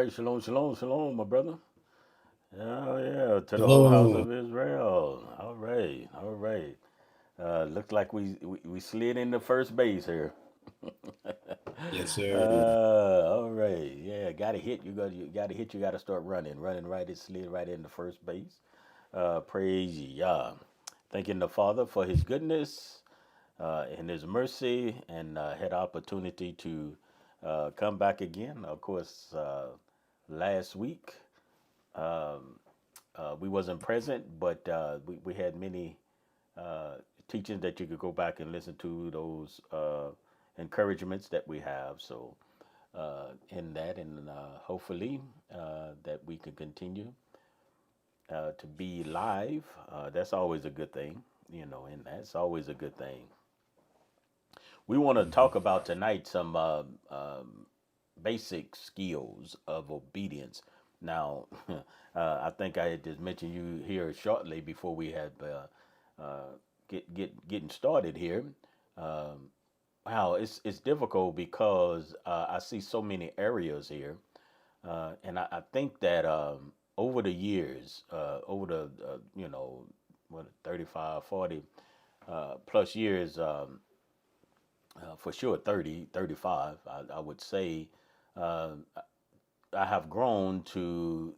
right, shalom, shalom, shalom, my brother. Oh yeah, to the whole house Hello. of Israel. All right, all right. Looks like we slid into first base here. Yes, sir. All right, yeah. Got to hit. You got to hit. You got to start running, running right. It slid right into first base. Praise Yah. Thanking the Father for His goodness and His mercy, and had opportunity to come back again. Of course, last week. Um, we wasn't present, but we had many uh, teachings that you could go back and listen to those encouragements that we have. So in that, and hopefully that we can continue to be live. That's always a good thing, and that's always a good thing. We want to talk Mhm. about tonight some basic skills of obedience. Now, I think I had just mentioned you here shortly before we had getting started here. Um, wow, it's difficult because I see so many areas here, and I think that over the years, over the what 35, 40 plus years, for sure 30, 35, I would say uh, I have grown to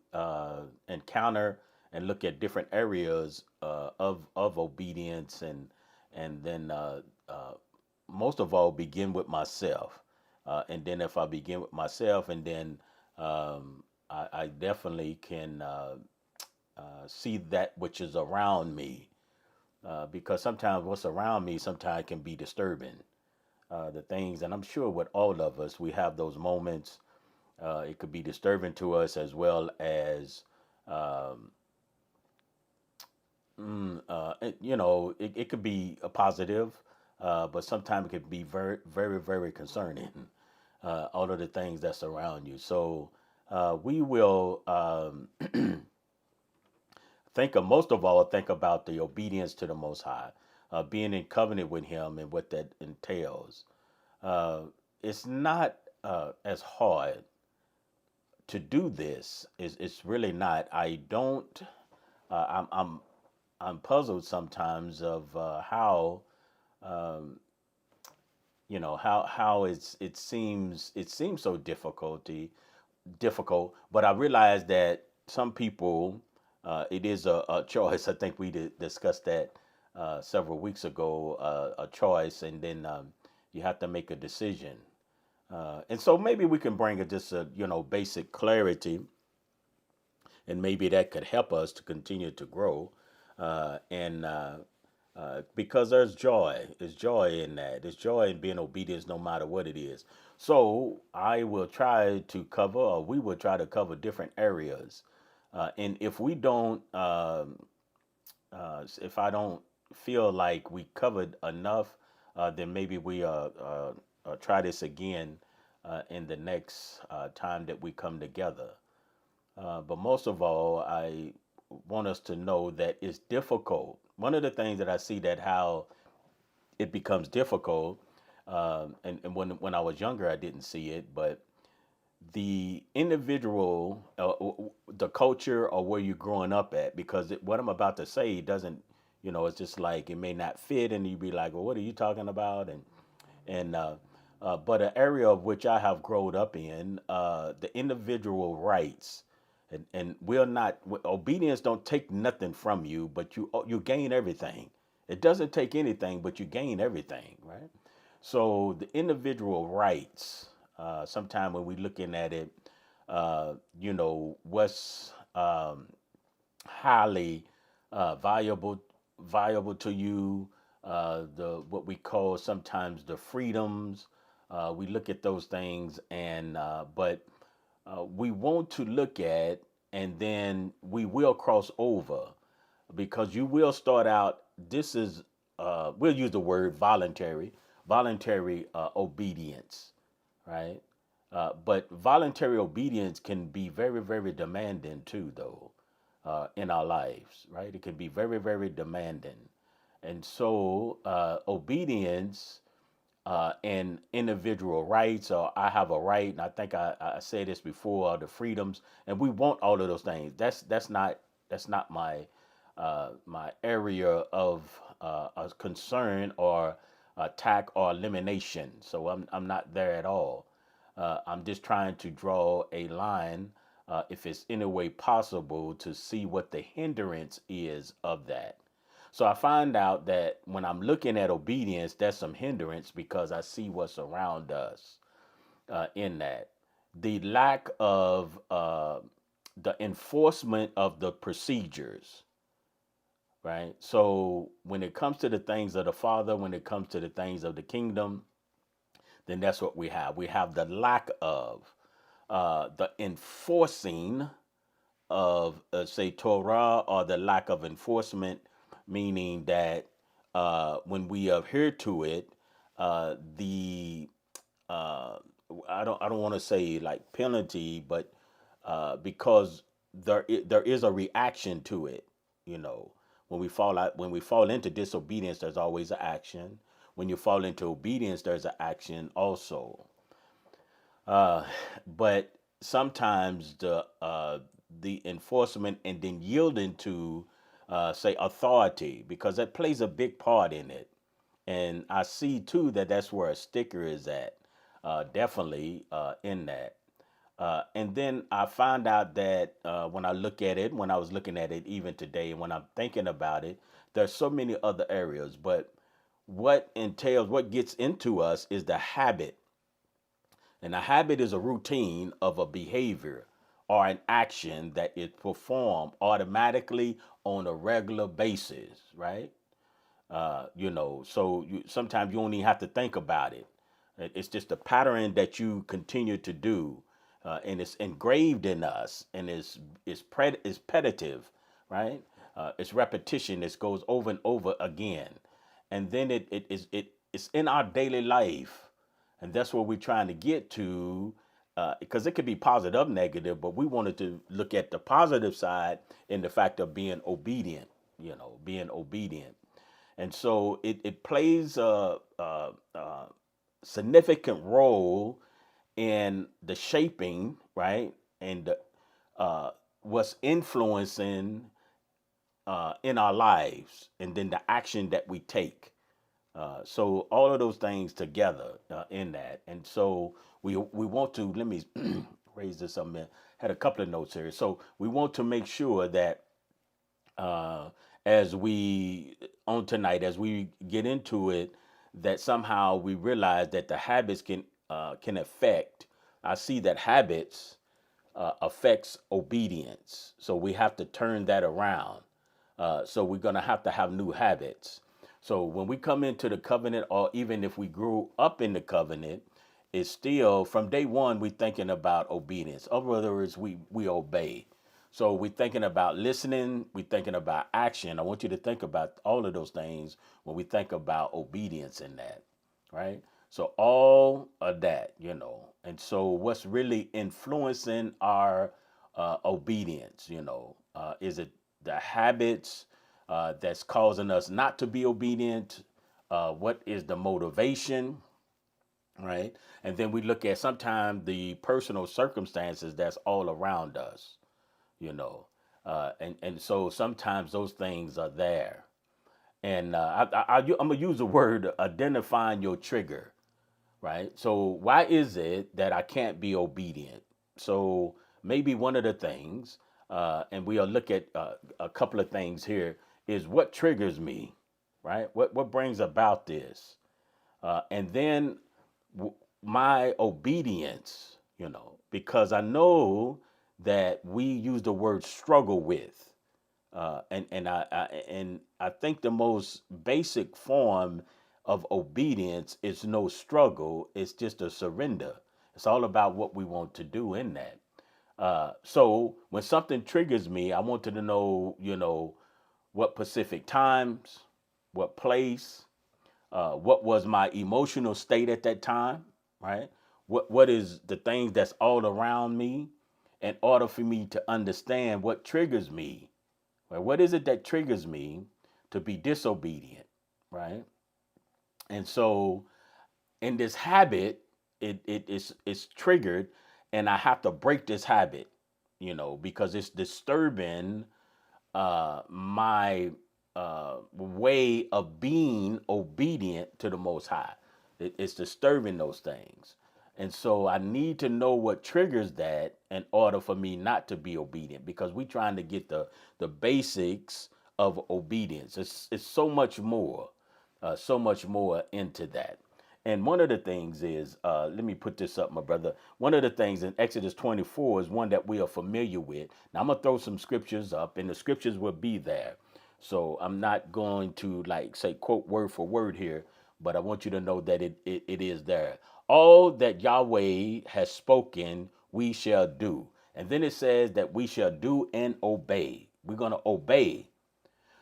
encounter and look at different areas of obedience, and then most of all begin with myself, and then if I begin with myself, and then I definitely can see that which is around me, because sometimes what's around me sometimes can be disturbing. The things, and I'm sure with all of us, we have those moments. It could be disturbing to us, as well as, um, it could be a positive, but sometimes it could be very, very, very concerning. All of the things that surround you. So we will think of, most of all, think about the obedience to the Most High, being in covenant with Him, and what that entails. Uh, it's not as hard to do this. It's really not. I don't. I'm puzzled sometimes of how um, how it seems so difficult. But I realize that some people, it is a choice. I think we discussed that several weeks ago. A choice, and then you have to make a decision. And so maybe we can bring just a basic clarity, and maybe that could help us to continue to grow. And Because there's joy in that. There's joy in being obedient, no matter what it is. So I will try to cover, or we will try to cover different areas. And if we don't, if I don't feel like we covered enough, then maybe we try this again in the next time that we come together. But most of all, I want us to know that it's difficult. One of the things that I see, that how it becomes difficult, and when I was younger, I didn't see it, but the individual, the culture, or where you're growing up at, because what I'm about to say doesn't, it's just like it may not fit, and you be like, well, what are you talking about? And but an area of which I have grown up in, the individual rights, and will not obedience don't take nothing from you, but you gain everything. It doesn't take anything, but you gain everything, right? So the individual rights, sometime when we looking at it, what's highly valuable to you, the what we call sometimes the freedoms. We look at those things, and but we want to look at, and then we will cross over, because you will start out. This is we'll use the word voluntary obedience, right? But voluntary obedience can be very, very demanding too, though, in our lives, right? It can be very, very demanding. And so, obedience, and individual rights, or I have a right, and I think I said this before, the freedoms, and we want all of those things. That's not my area of concern or attack or elimination. So I'm not there at all. I'm just trying to draw a line, if it's any way possible, to see what the hindrance is of that. So I find out that when I'm looking at obedience, there's some hindrance because I see what's around us in that. The lack of the enforcement of the procedures, right? So when it comes to the things of the Father, when it comes to the things of the kingdom, then that's what we have. We have the lack of the enforcing of, say, Torah, or the lack of enforcement, meaning that when we adhere to it, the uh, I don't want to say like penalty, but because there is a reaction to it. You know, when we fall into disobedience, there's always an action. When you fall into obedience, there's an action also. Uh, but sometimes the enforcement and then yielding to, say, authority, because that plays a big part in it. And I see too that that's where a sticker is at, definitely in that. And then I find out that when I look at it, when I was looking at it even today, and when I'm thinking about it, there's so many other areas. But what gets into us is the habit, and a habit is a routine of a behavior or an action that is performed automatically on a regular basis, right? So sometimes you don't even have to think about it. It's just a pattern that you continue to do, and it's engraved in us, and it's repetitive, right? It's repetition. It goes over and over again, and then it's in our daily life, and that's what we're trying to get to. Because it could be positive, negative, but we wanted to look at the positive side in the fact of being obedient. Being obedient. And so it plays a significant role in the shaping, right? And what's influencing in our lives, and then the action that we take. So all of those things together in that. And so we want to, let me raise this up, man. Had a couple of notes here. So we want to make sure that uh, as we on tonight, as we get into it, that somehow we realize that the habits can affect. I see that habits affects obedience, so we have to turn that around. So we're gonna have to have new habits. So when we come into the covenant, or even if we grew up in the covenant, it's still from day one we thinking about obedience. In other words, we obey. So we're thinking about listening, we're thinking about action. I want you to think about all of those things when we think about obedience in that, right? So all of that. And so what's really influencing our obedience? Is it the habits that's causing us not to be obedient? What is the motivation, right? And then we look at sometimes the personal circumstances that's all around us, you know. And so sometimes those things are there. And I'm going to use the word identifying your trigger, right? So why is it that I can't be obedient? So maybe one of the things, and we'll look at a couple of things here, is what triggers me, right? What brings about this? And then w- my obedience, because I know that we use the word struggle with, and I think the most basic form of obedience is no struggle. It's just a surrender. It's all about what we want to do in that. So when something triggers me, I wanted to know, what specific times, what place, what was my emotional state at that time, right? What is the things that's all around me, in order for me to understand what triggers me, right? What is it that triggers me to be disobedient, right? And so And this habit, it's triggered, and I have to break this habit, because it's disturbing my way of being obedient to the Most High. It's disturbing those things. And so I need to know what triggers that in order for me not to be obedient, because we're trying to get the basics of obedience. It's so much more into that. And one of the things is, let me put this up, my brother. One of the things in Exodus 24 is one that we are familiar with. Now, I'm going to throw some scriptures up, and the scriptures will be there. So I'm not going to, like, say, quote word for word here, but I want you to know that it is there. All that Yahweh has spoken, we shall do. And then it says that we shall do and obey. We're going to obey.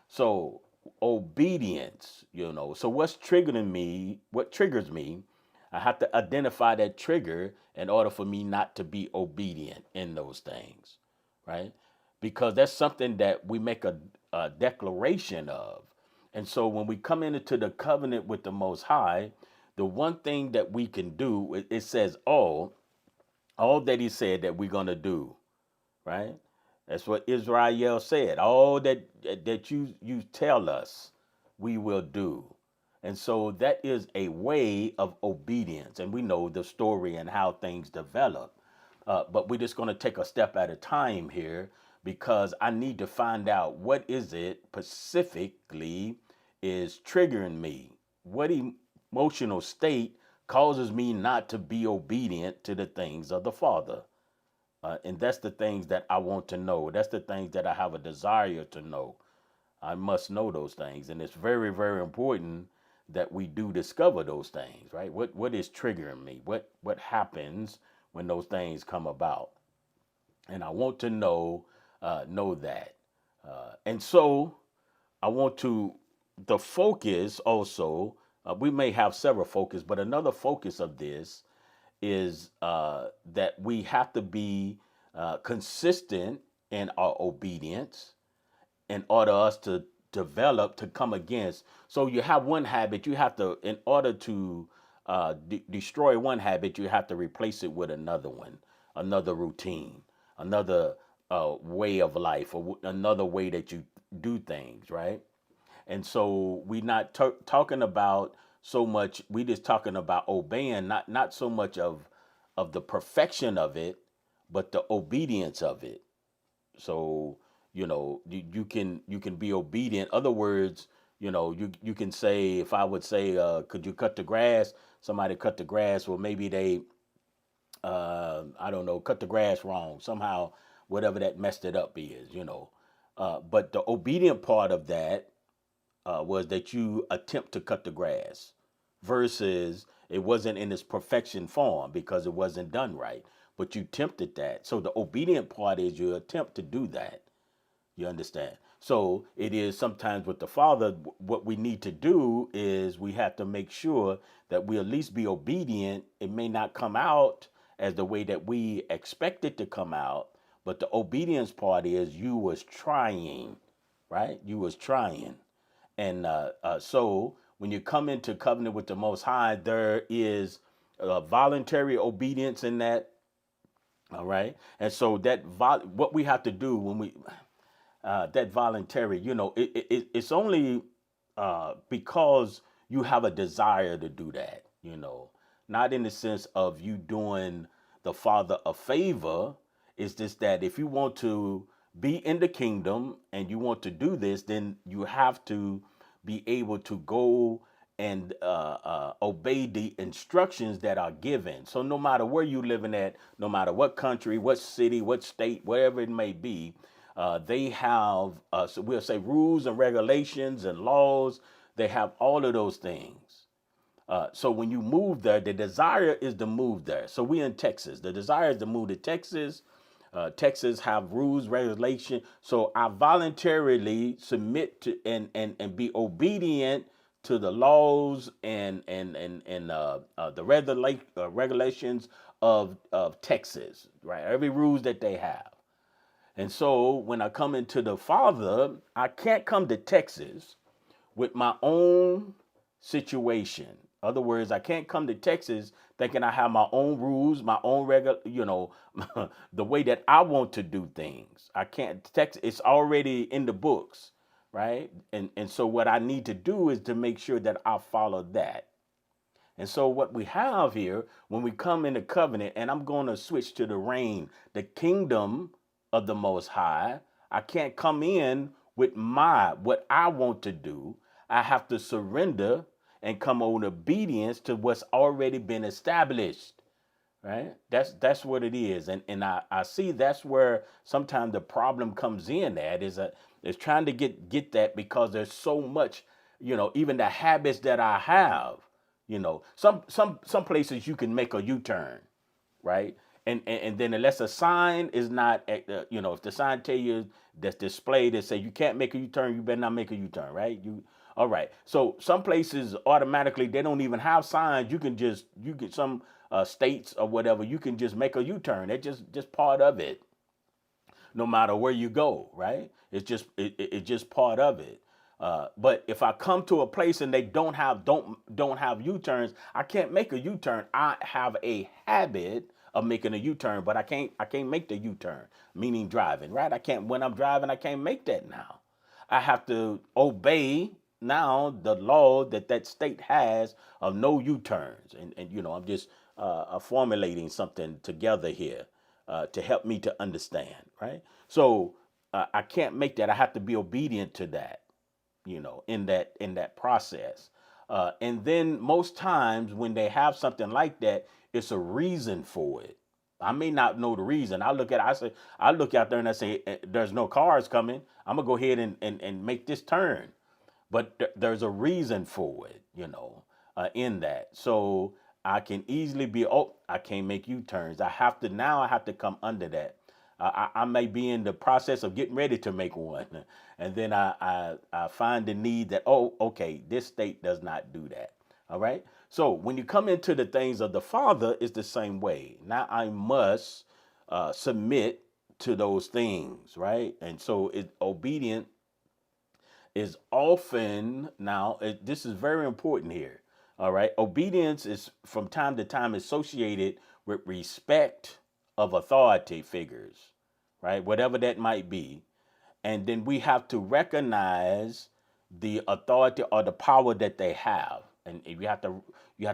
So obedience, So what's triggering me? What triggers me? I have to identify that trigger in order for me not to be obedient in those things, right? Because that's something that we make a declaration of. And so when we come into the covenant with the Most High, the one thing that we can do, it says all that He said that we're gonna do, right? That's what Israel said. All that you tell us, we will do. And so that is a way of obedience. And we know the story and how things develop. But we're just going to take a step at a time here, because I need to find out what is it specifically is triggering me. What emotional state causes me not to be obedient to the things of the Father. And that's the things that I want to know. That's the things that I have a desire to know. I must know those things. And it's very, very important that we do discover those things, right? What is triggering me? What happens when those things come about? And I want to know that. And so I want to the focus also. We may have several focus, but another focus of this is that we have to be consistent in our obedience in order us to develop to come against. So you have one habit, you have to, in order to destroy one habit, you have to replace it with another one, another routine, another way of life, or another way that you do things, right? And so we're not talking about so much. We just talking about obeying, not so much of the perfection of it, but the obedience of it. So you can be obedient. Other words, you can say, if I would say, could you cut the grass? Somebody cut the grass. Well, maybe they I don't know, cut the grass wrong somehow. Whatever that messed it up is. But the obedient part of that was that you attempt to cut the grass versus it wasn't in its perfection form because it wasn't done right, but you attempted that. So the obedient part is you attempt to do that. You understand? So it is sometimes with the Father, what we need to do is we have to make sure that we at least be obedient. It may not come out as the way that we expect it to come out, but the obedience part is you was trying, right? You was trying. And so when you come into covenant with the Most High, there is voluntary obedience in that. All right. And so what we have to do when we that voluntary, it's only because you have a desire to do that, not in the sense of you doing the Father a favor. It's just that if you want to be in the kingdom and you want to do this, then you have to be able to go and obey the instructions that are given. So no matter where you're living at, no matter what country, what city, what state, whatever it may be, they have, so we'll say, rules and regulations and laws. They have all of those things. So when you move there, the desire is to move there. So we in Texas. The desire is to move to Texas. Texas have rules, regulation. So I voluntarily submit to and be obedient to the laws and the regulations of Texas, right? Every rules that they have. And so when I come into the Father, I can't come to Texas with my own situation. Other words, I can't come to Texas thinking I have my own rules, my own regular, the way that I want to do things. I can't. Texas, it's already in the books, right? And so what I need to do is to make sure that I follow that. And so what we have here, when we come into covenant, and I'm going to switch to the reign, the kingdom of the Most High, I can't come in with what I want to do. I have to surrender and come on obedience to what's already been established. Right? That's what it is. And I see that's where sometimes the problem comes in at is trying to get that because there's so much, even the habits that I have. Some places you can make a U-turn, right? And then unless a sign is not, if the sign tell you that's displayed that say you can't make a U-turn, you better not make a U-turn, right? All right. So some places automatically they don't even have signs. You get some states or whatever. You can just make a U-turn. That's just part of it no matter where you go, right? It's just part of it. But if I come to a place and they don't have U-turns, I can't make a U-turn. I have a habit of making a U-turn, but I can't make the U-turn, meaning driving, right? I can't when I'm driving, I can't make that now. I have to obey now the law that state has of no U-turns, and I'm just formulating something together here to help me to understand, right? So I can't make that. I have to be obedient to that, in that process. And then most times when they have something like that, it's a reason for it. I may not know the reason. I look out there and I say, there's no cars coming. I'm gonna go ahead and make this turn. But there's a reason for it, in that. So I can easily be, oh, I can't make U-turns. I have to come under that. I may be in the process of getting ready to make one. And then I find the need that, oh, okay, this state does not do that. All right. So when you come into the things of the Father, it's the same way. Now I must submit to those things, right? And so obedient is often this is very important here. All right. Obedience is from time to time associated with respect of authority figures, right? Whatever that might be. And then we have to recognize the authority or the power that they have. And you have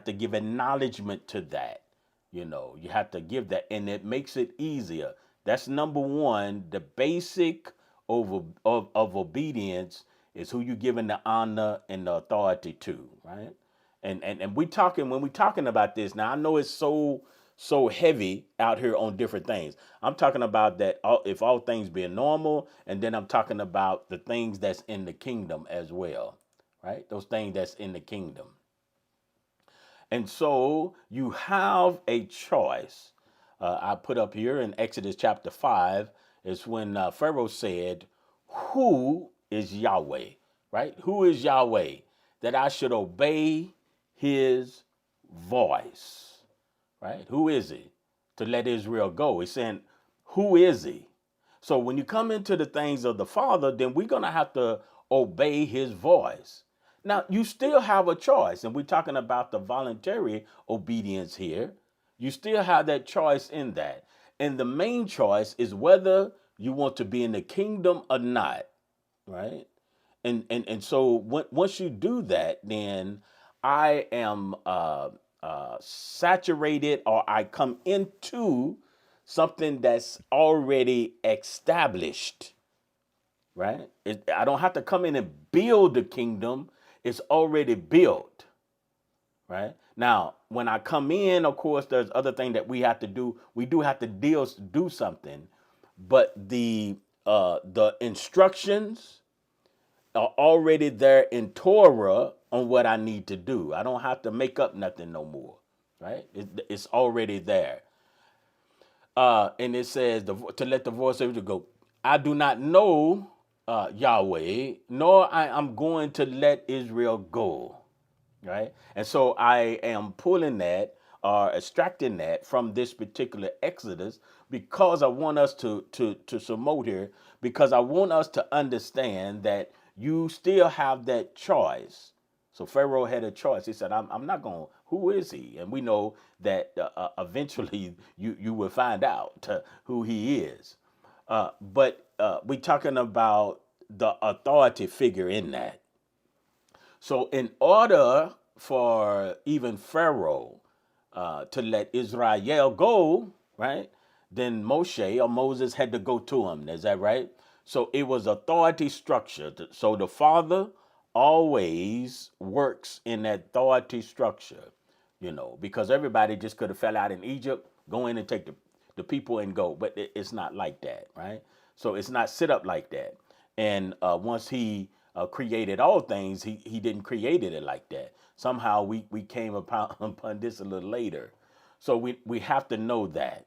to give acknowledgement to that. You have to give that, and it makes it easier. That's number one. The basic of obedience is who you giving the honor and the authority to, right? And we talking when we talking about this now. I know it's so heavy out here on different things. I'm talking about that if all things being normal, and then I'm talking about the things that's in the kingdom as well, right? Those things that's in the kingdom. And so you have a choice. I put up here in Exodus chapter 5 is when Pharaoh said, who is Yahweh, right? Who is Yahweh? That I should obey his voice, right? Who is he? To let Israel go. He's saying, who is he? So when you come into the things of the Father, then we're going to have to obey his voice. Now, you still have a choice, and we're talking about the voluntary obedience here. You still have that choice in that. And the main choice is whether you want to be in the kingdom or not, right? And so once you do that, then I am saturated, or I come into something that's already established, right? I don't have to come in and build the kingdom. It's already built, right? Now, when I come in, of course, there's other things that we have to do. We do have to do something, but the instructions are already there in Torah on what I need to do. I don't have to make up nothing no more, right? It's already there. And it says to let the voice of Israel go. I do not know Yahweh, nor I am going to let Israel go, right? And so I am pulling that or extracting that from this particular Exodus because I want us to promote here, because I want us to understand that you still have that choice. So Pharaoh had a choice. He said, I'm not going, who is he? And we know that eventually you will find out who he is. But we're talking about the authority figure in that. So, in order for even Pharaoh to let Israel go, right, then Moshe or Moses had to go to him. Is that right? So, it was authority structure. So, the Father always works in that authority structure, because everybody just could have fell out in Egypt, go in and take the people and go. But it's not like that, right? So, it's not set up like that. And once he created all things, he didn't create it like that. Somehow we came upon this a little later. So we have to know that.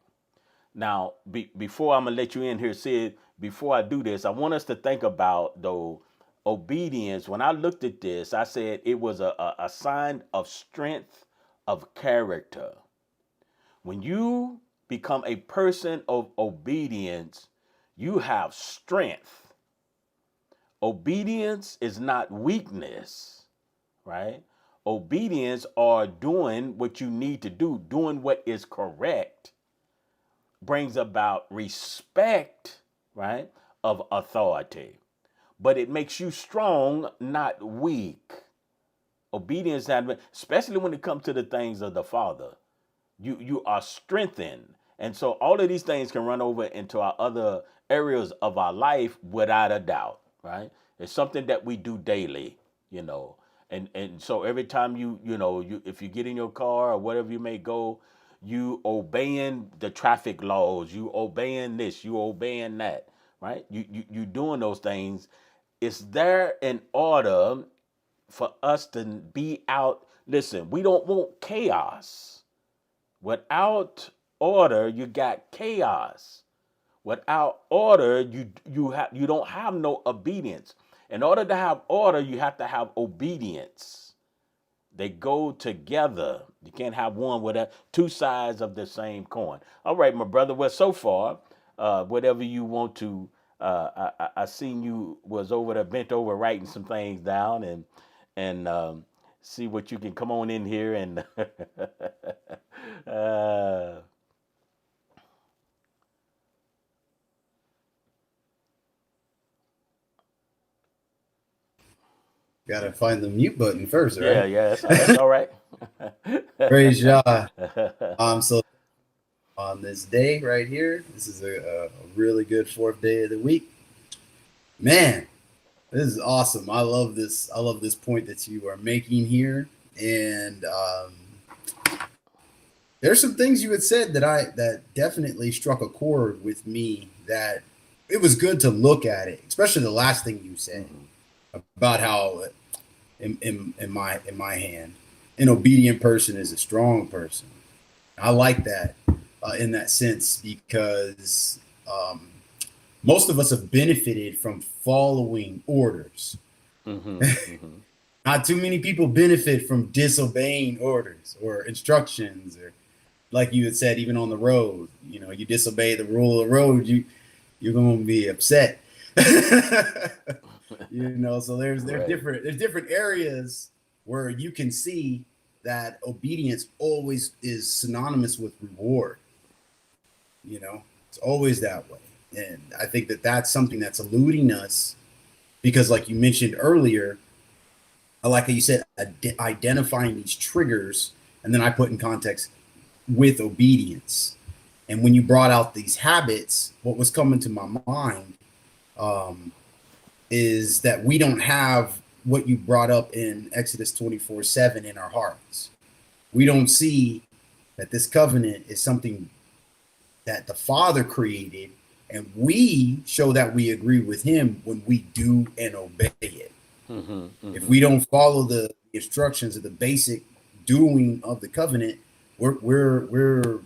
Now, before I'm going to let you in here, Sid, before I do this, I want us to think about, though, obedience. When I looked at this, I said it was a sign of strength of character. When you become a person of obedience, you have strength. Obedience is not weakness, right? Obedience are doing what you need to do, doing what is correct, brings about respect, right, of authority. But it makes you strong, not weak. Obedience, especially when it comes to the things of the Father, you are strengthened. And so all of these things can run over into our other areas of our life without a doubt, right? It's something that we do daily, you know. And so every time you if you get in your car or whatever you may go, you obeying the traffic laws, you obeying this, you obeying that, right? You doing those things. It's there in order for us to be out. Listen, we don't want chaos. Without order, you got chaos. Without order, you don't have no obedience. In order to have order, you have to have obedience. They go together. You can't have one without two sides of the same coin. All right, my brother. Well, so far, whatever you want to. I seen you was over there, bent over, writing some things down, and see what you can come on in here and uh, Gotta find the mute button first, yeah, right? yeah, that's all right. Praise Yah. So on this day right here, this is a really good fourth day of the week. Man, this is awesome. I love this. I love this point that you are making here. And there's some things you had said that definitely struck a chord with me. That it was good to look at it, especially the last thing you said Mhm. about how in my hand, an obedient person is a strong person. I like that in that sense because most of us have benefited from following orders. Mhm. Mhm. Not too many people benefit from disobeying orders or instructions, or like you had said, even on the road. You disobey the rule of the road, you're going to be upset. So Right. there's different areas where you can see that obedience always is synonymous with reward. It's always that way. And I think that that's something that's eluding us because, like you mentioned earlier, I like how you said identifying these triggers, and then I put in context with obedience. And when you brought out these habits, what was coming to my mind um, is that we don't have what you brought up in Exodus 24:7 in our hearts. We don't see that this covenant is something that the Father created, and we show that we agree with Him when we do and obey it. Mhm. If Mhm. we don't follow the instructions of the basic doing of the covenant, we're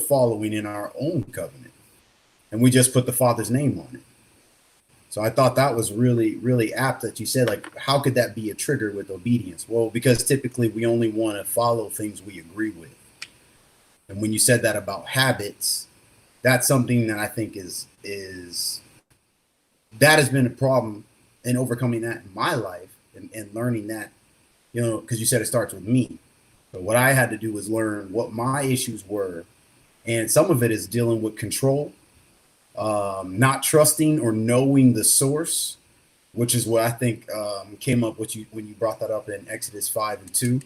following in our own covenant, and we just put the Father's name on it. So I thought that was really, really apt that you said, like, how could that be a trigger with obedience? Well, because typically we only want to follow things we agree with. And when you said that about habits, that's something that I think is that has been a problem in overcoming that in my life and learning that. because you said it starts with me. But what I had to do was learn what my issues were, and some of it is dealing with control, not trusting or knowing the source, which is what I think came up with you when you brought that up in Exodus 5:2.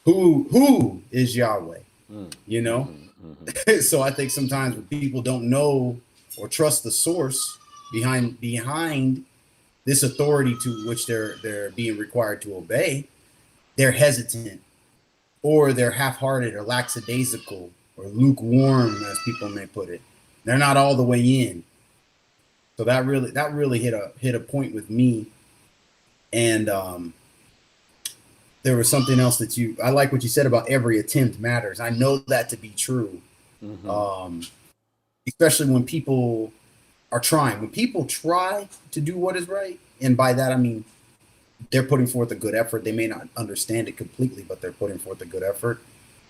Who is Yahweh? Mm, You know, mm-hmm, so I think sometimes when people don't know or trust the source behind this authority to which they're being required to obey, they're hesitant or they're half-hearted or lackadaisical or lukewarm, as people may put it. They're not all the way in. So that really hit a point with me. And there was something else that I like what you said about every attempt matters. I know that to be true. mm-hmm. Um, especially when people are trying. When people try to do what is right, and by that I mean they're putting forth a good effort. They may not understand it completely, but they're putting forth a good effort.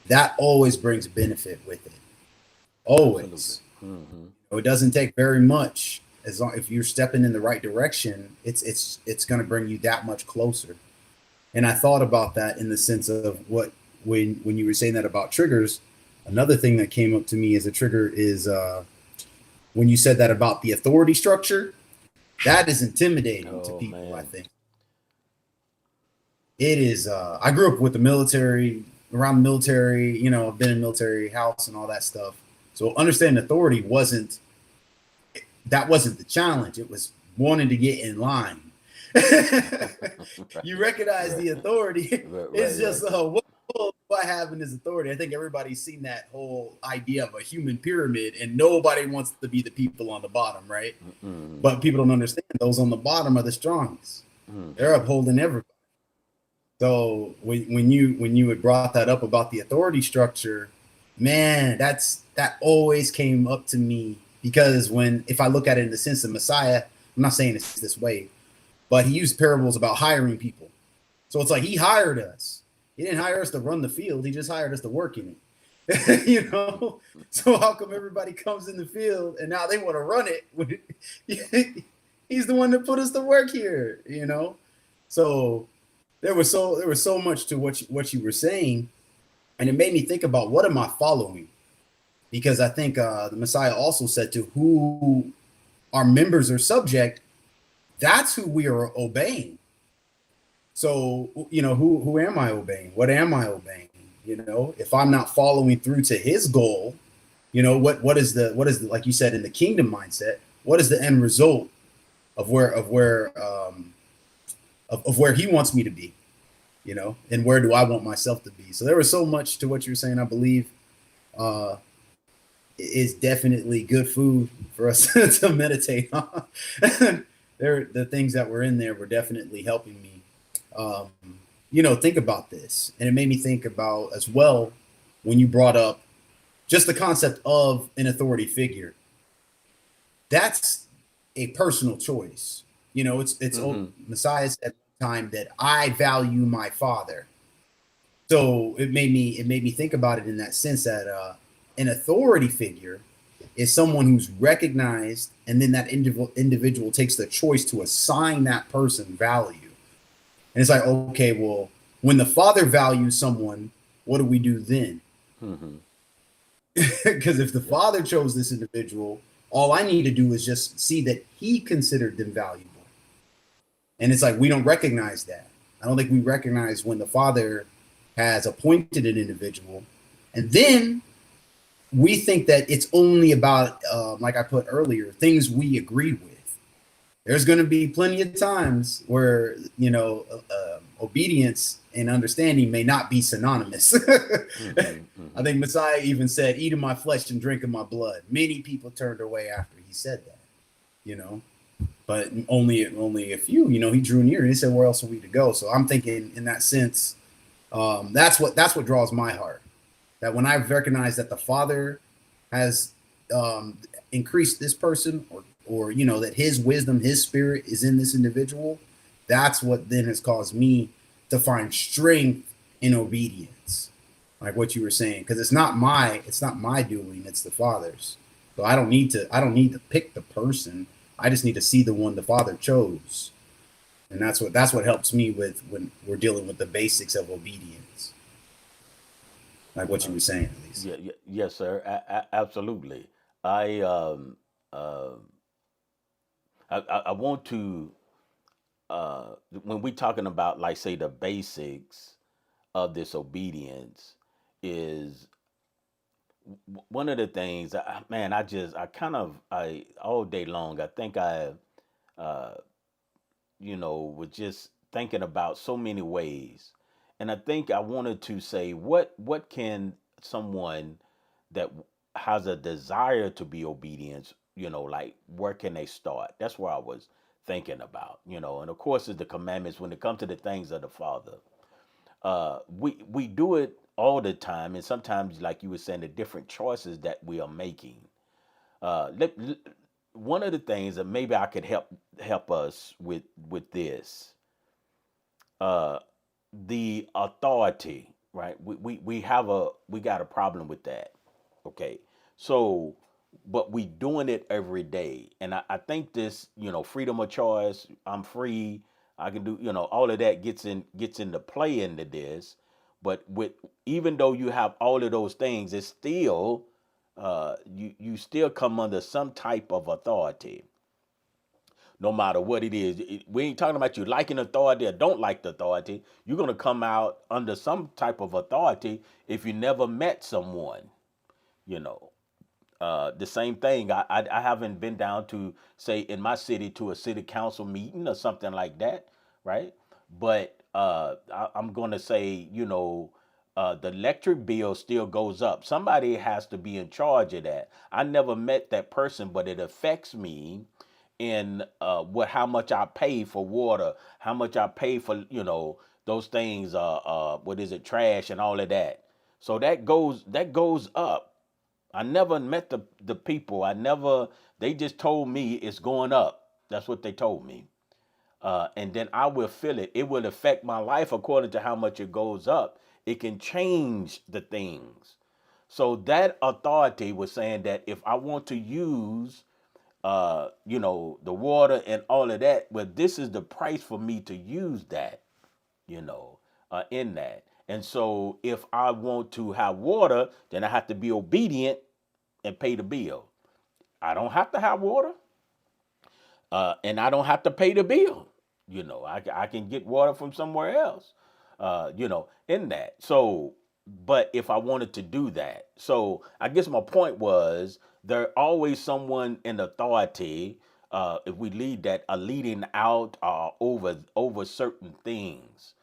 That always brings benefit with it. Absolutely. Always. Mm-hmm. It doesn't take very much. As long if you're stepping in the right direction, it's going to bring you that much closer. And I thought about that in the sense of what when you were saying that about triggers. Another thing that came up to me as a trigger is when you said that about the authority structure. That is intimidating to Oh people. I man. think it is. I grew up with the military, around the military. I've been in military house and all that stuff. So understanding authority wasn't the challenge. It was wanting to get in line. Right, You recognize right, the authority. right, It's right, just right. what do I have in this authority? I think everybody's seen that whole idea of a human pyramid, and nobody wants to be the people on the bottom, right? Mm-hmm. But people don't understand those on the bottom are the strongest. Mm-hmm. They're upholding everybody. So when you had brought that up about the authority structure, man, that always came up to me because if I look at it in the sense of Messiah, I'm not saying it's this way, but he used parables about hiring people. So it's like he hired us. He didn't hire us to run the field. He just hired us to work in it. So how come everybody comes in the field and now they want to run it? He's the one that put us to work here. So there was so much to what you were saying, and it made me think about what am I following? Because I think the Messiah also said to who our members are subject, that's who we are obeying. So who am I obeying? What am I obeying? If I'm not following through to his goal, what is the like you said in the kingdom mindset? What is the end result of where he wants me to be? And where do I want myself to be? So there was so much to what you were saying. I believe uh, is definitely good food for us to meditate on. The things that were in there were definitely helping me, um, think about this. And it made me think about as well when you brought up just the concept of an authority figure. That's a personal choice. It's Mm-hmm. Messiah said at the time that I value my father. So it made me think about it in that sense that an authority figure is someone who's recognized, and then that individual takes the choice to assign that person value. And it's like, okay, well, when the father values someone, what do we do then? Mm-hmm. Because if the Yep. father chose this individual, all I need to do is just see that he considered them valuable. And it's like we don't recognize that. I don't think we recognize when the father has appointed an individual, and then we think that it's only about, like I put earlier, things we agree with. There's going to be plenty of times where obedience and understanding may not be synonymous. Mm-hmm. I Mm-hmm. think Messiah even said, "Eat of my flesh and drink of my blood." Many people turned away after he said that, you know, but only a few. He drew near and he said, "Where else are we to go?" So I'm thinking in that sense, that's what draws my heart. That when I've recognized that the Father has increased this person, or that His wisdom, His Spirit is in this individual, that's what then has caused me to find strength in obedience, like what you were saying, because it's not my doing, it's the Father's. So I don't need to pick the person. I just need to see the one the Father chose. And that's what helps me with when we're dealing with the basics of obedience, like what you Uh, were saying, at least. yeah, yes, sir. Absolutely. I I want to when we talking about like say the basics of this obedience is one of the things. Man, I kind of I all day long. I think I uh, was just thinking about so many ways, and I think I wanted to say what can someone that has a desire to be obedient, like where can they start? That's where I was thinking about, and of course is the commandments when it comes to the things of the Father. We do it all the time, and sometimes, like you were saying, the different choices that we are making. One of the things that maybe I could help us with this, uh, the authority, right? We got a problem with that. Okay, so but we doing it every day, and I think this, freedom of choice. I'm free. I can do, all of that gets into play into this. But with even though you have all of those things, it's still you still come under some type of authority, no matter what it is. We ain't talking about you liking authority or don't like the authority. You're gonna come out under some type of authority if you never met someone, you know. The same thing. I haven't been down to say in my city to a city council meeting or something like that, right? But I'm gonna say, the electric bill still goes up. Somebody has to be in charge of that. I never met that person, but it affects me in what how much I pay for water, how much I pay for those things. What is it, trash and all of that. So that goes up. I never met the people. I never. They just told me it's going up. That's what they told me. And then I will feel it. It will affect my life according to how much it goes up. It can change the things. So that authority was saying that if I want to use, the water and all of that, well, this is the price for me to use that, in that. And so if I want to have water, then I have to be obedient and pay the bill. I don't have to have water, and I don't have to pay the bill. I can get water from somewhere else, in that. So, but if I wanted to do that, so I guess my point was there always someone in authority. If we lead that, are leading out over certain things,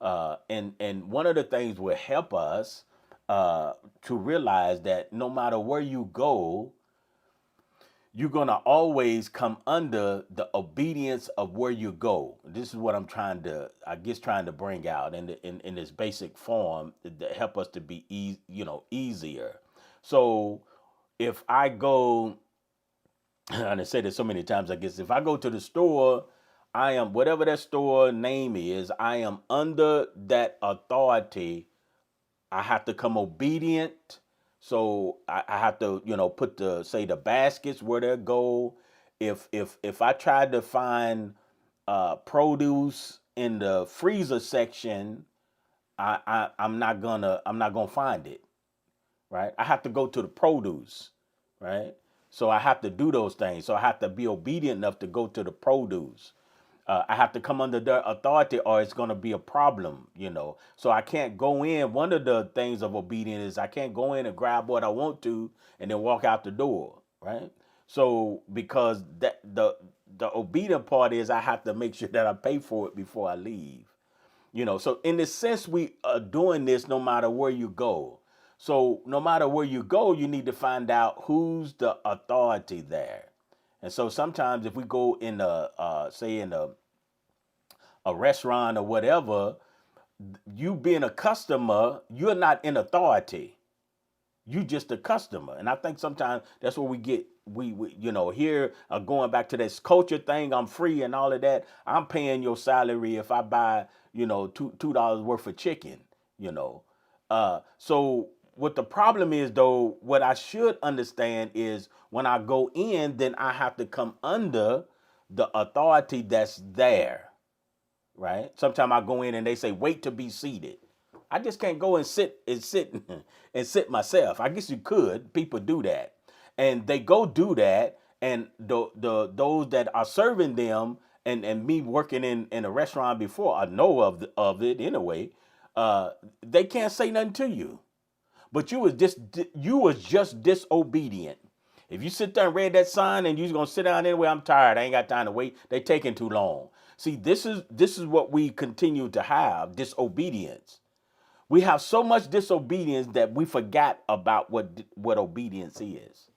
and one of the things will help us to realize that no matter where you go, you're gonna always come under the obedience of where you go. This is what I'm trying to bring out in this basic form to help us to be easier. So if I go, and I say this so many times, I guess if I go to the store, I am whatever that store name is, I am under that authority. I have to come obedient. So I have to, put the say the baskets where they go. If I tried to find produce in the freezer section, I'm not gonna find it, right? I have to go to the produce, right? So I have to do those things. So I have to be obedient enough to go to the produce. I have to come under their authority or it's going to be a problem. So I can't go in. One of the things of obedience is I can't go in and grab what I want to and then walk out the door, right? So because the obedient part is I have to make sure that I pay for it before I leave. So in this sense, we are doing this no matter where you go. So no matter where you go, you need to find out who's the authority there. And so sometimes if we go in say in a restaurant or whatever, you being a customer, you're not in authority. You just a customer. And I think sometimes that's where we get we here going back to this culture thing. I'm free and all of that. I'm paying your salary if I buy $2 worth of chicken. You know, so what the problem is though, what I should understand is when I go in, then I have to come under the authority that's there. right? Sometimes I go in and they say, wait to be seated. I just can't go and sit and sit myself. I guess you could. People do that, and they go do that, and the those that are serving them, and me working in a restaurant before, I know of it anyway. Uh, they can't say nothing to you, but you was just disobedient. If you sit there and read that sign and you're gonna sit down anyway, I'm tired. I ain't got time to wait. They taking too long. See, this is what we continue to have: disobedience. We have so much disobedience that we forgot about what obedience is.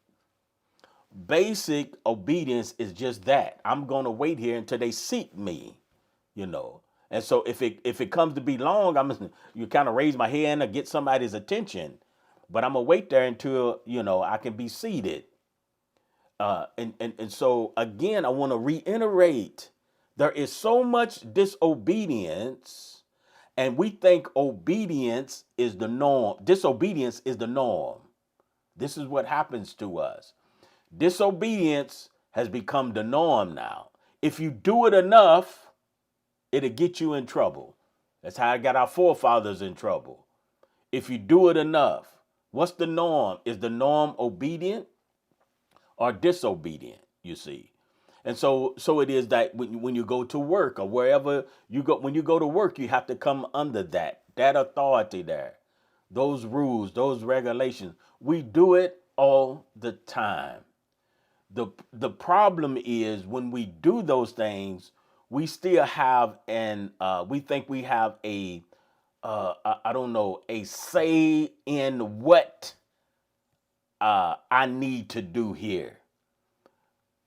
Basic obedience is just that. I'm gonna wait here until they seat me, you know. And so if it comes to be long, you kind of raise my hand or get somebody's attention, but I'm gonna wait there until I can be seated. And so again, I want to reiterate: there is so much disobedience, and we think obedience is the norm. Disobedience is the norm. This is what happens to us. Disobedience has become the norm now. If you do it enough, it'll get you in trouble. That's how I got our forefathers in trouble. If you do it enough, what's the norm? Is the norm obedient or disobedient? You see. And so it is that when you go to work or wherever you go, when you go to work, you have to come under that authority there, those rules, those regulations. We do it all the time. The problem is when we do those things, we still have we think we have I don't know, a say in what I need to do here.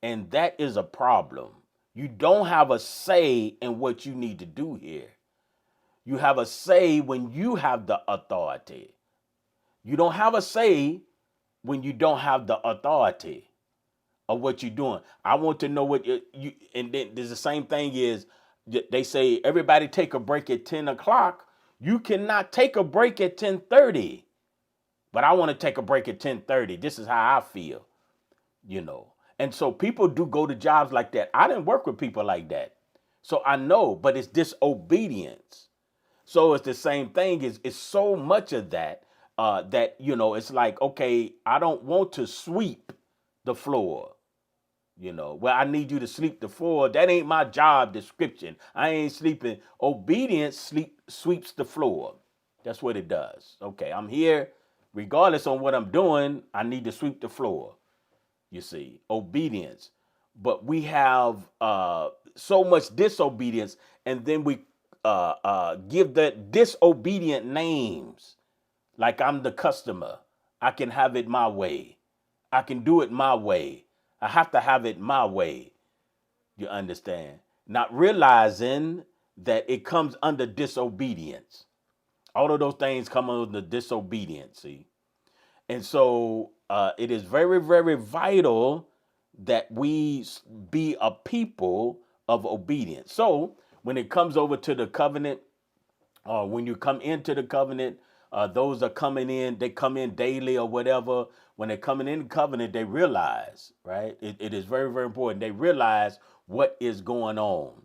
And that is a problem. You don't have a say in what you need to do here. You have a say when you have the authority. You don't have a say when you don't have the authority of what you're doing. I want to know what you and then there's the same thing is they say everybody take a break at 10 o'clock. You cannot take a break at 10:30. But I want to take a break at 10:30. This is how I feel, you know. And so people do go to jobs like that. I didn't work with people like that. So I know, but it's disobedience. So it's the same thing. It's so much of that that, it's like, okay, I don't want to sweep the floor. Well, I need you to sweep the floor. That ain't my job description. I ain't sleeping. Obedience sweeps the floor. That's what it does. Okay, I'm here. Regardless on what I'm doing, I need to sweep the floor. You see, obedience. But we have so much disobedience, and then we give that disobedient names. Like I'm the customer. I can have it my way. I can do it my way. I have to have it my way. You understand? Not realizing that it comes under disobedience. All of those things come under disobedience. See? And so it is very, very vital that we be a people of obedience. So when it comes over to the covenant, or when you come into the covenant, those are coming in, they come in daily or whatever. When they're coming in the covenant, they realize, right? It is very, very important. They realize what is going on.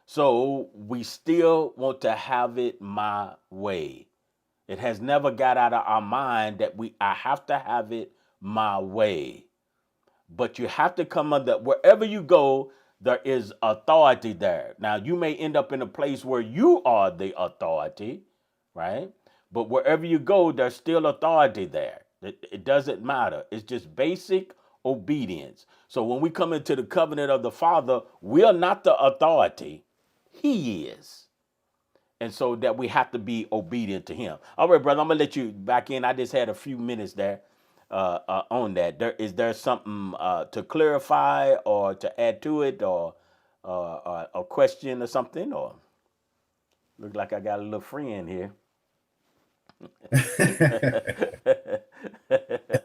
So we still want to have it my way. It has never got out of our mind that I have to have it my way. But you have to come under wherever you go, there is authority there. Now you may end up in a place where you are the authority, right? But wherever you go, there's still authority there. It doesn't matter. It's just basic obedience. So when we come into the covenant of the Father, we are not the authority. He is. And so that we have to be obedient to him. All right, brother, I'm going to let you back in. I just had a few minutes there on that. Is there something to clarify or to add to it, or a question or something? Or look like I got a little friend here. I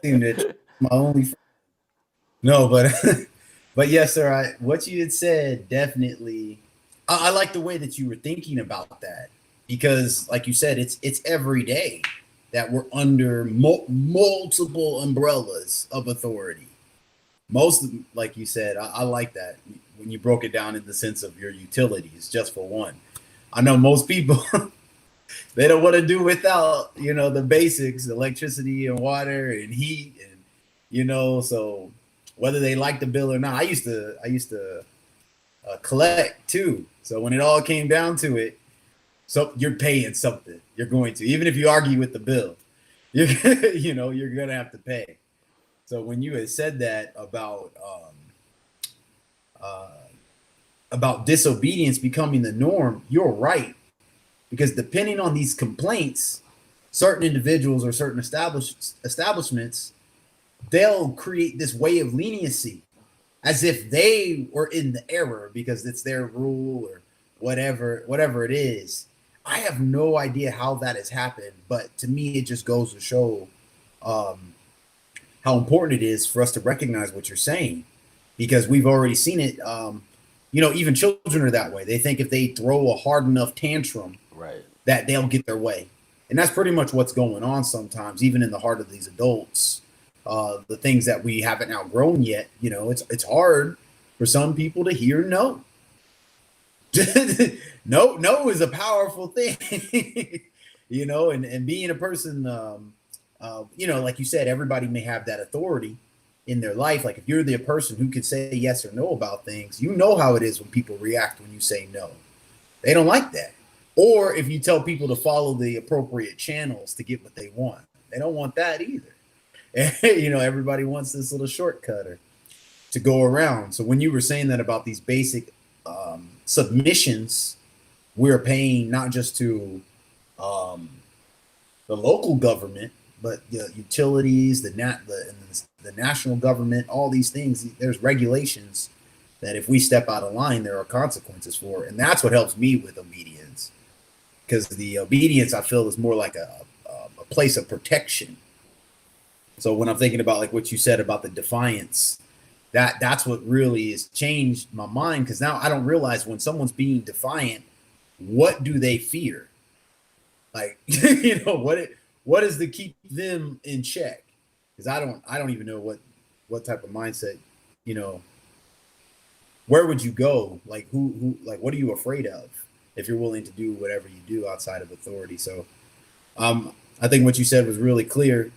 seem that my only no, but but yes, sir. What you had said definitely. I like the way that you were thinking about that because, like you said, it's every day that we're under multiple umbrellas of authority. Most, like you said, I like that. when you broke it down in the sense of your utilities, just for one. I know most people they don't want to do without, the basics, electricity and water and heat, and so whether they like the bill or not. I used to collect too. So when it all came down to it, so you're paying something. You're going to, even if you argue with the bill, you're you're gonna have to pay. So when you had said that uh, about disobedience becoming the norm, you're right, because depending on these complaints, certain individuals or certain establishments, they'll create this way of leniency as if they were in the error because it's their rule or whatever it is. I have no idea how that has happened, but to me, it just goes to show um, how important it is for us to recognize what you're saying, because we've already seen it. Even children are that way. They think if they throw a hard enough tantrum, Right. that they'll get their way. And that's pretty much what's going on sometimes, even in the heart of these adults. The things that we haven't outgrown yet, it's hard for some people to hear no. No is a powerful thing, and being a person, like you said, everybody may have that authority in their life. Like if you're the person who can say yes or no about things, you know how it is when people react when you say no. They don't like that. Or if you tell people to follow the appropriate channels to get what they want, they don't want that either. Everybody wants this little shortcut or to go around. So when you were saying that about these basic submissions, we're paying not just to um, the local government, but the utilities, the national government, all these things. There's regulations that if we step out of line, there are consequences for, and that's what helps me with obedience. Because the obedience, I feel, is more like a place of protection. So when I'm thinking about like what you said about the defiance, that's what really has changed my mind, because now I don't realize when someone's being defiant, what do they fear? Like, what is to keep them in check? Because I don't even know what type of mindset, you know, where would you go? Like like what are you afraid of if you're willing to do whatever you do outside of authority? So I think what you said was really clear,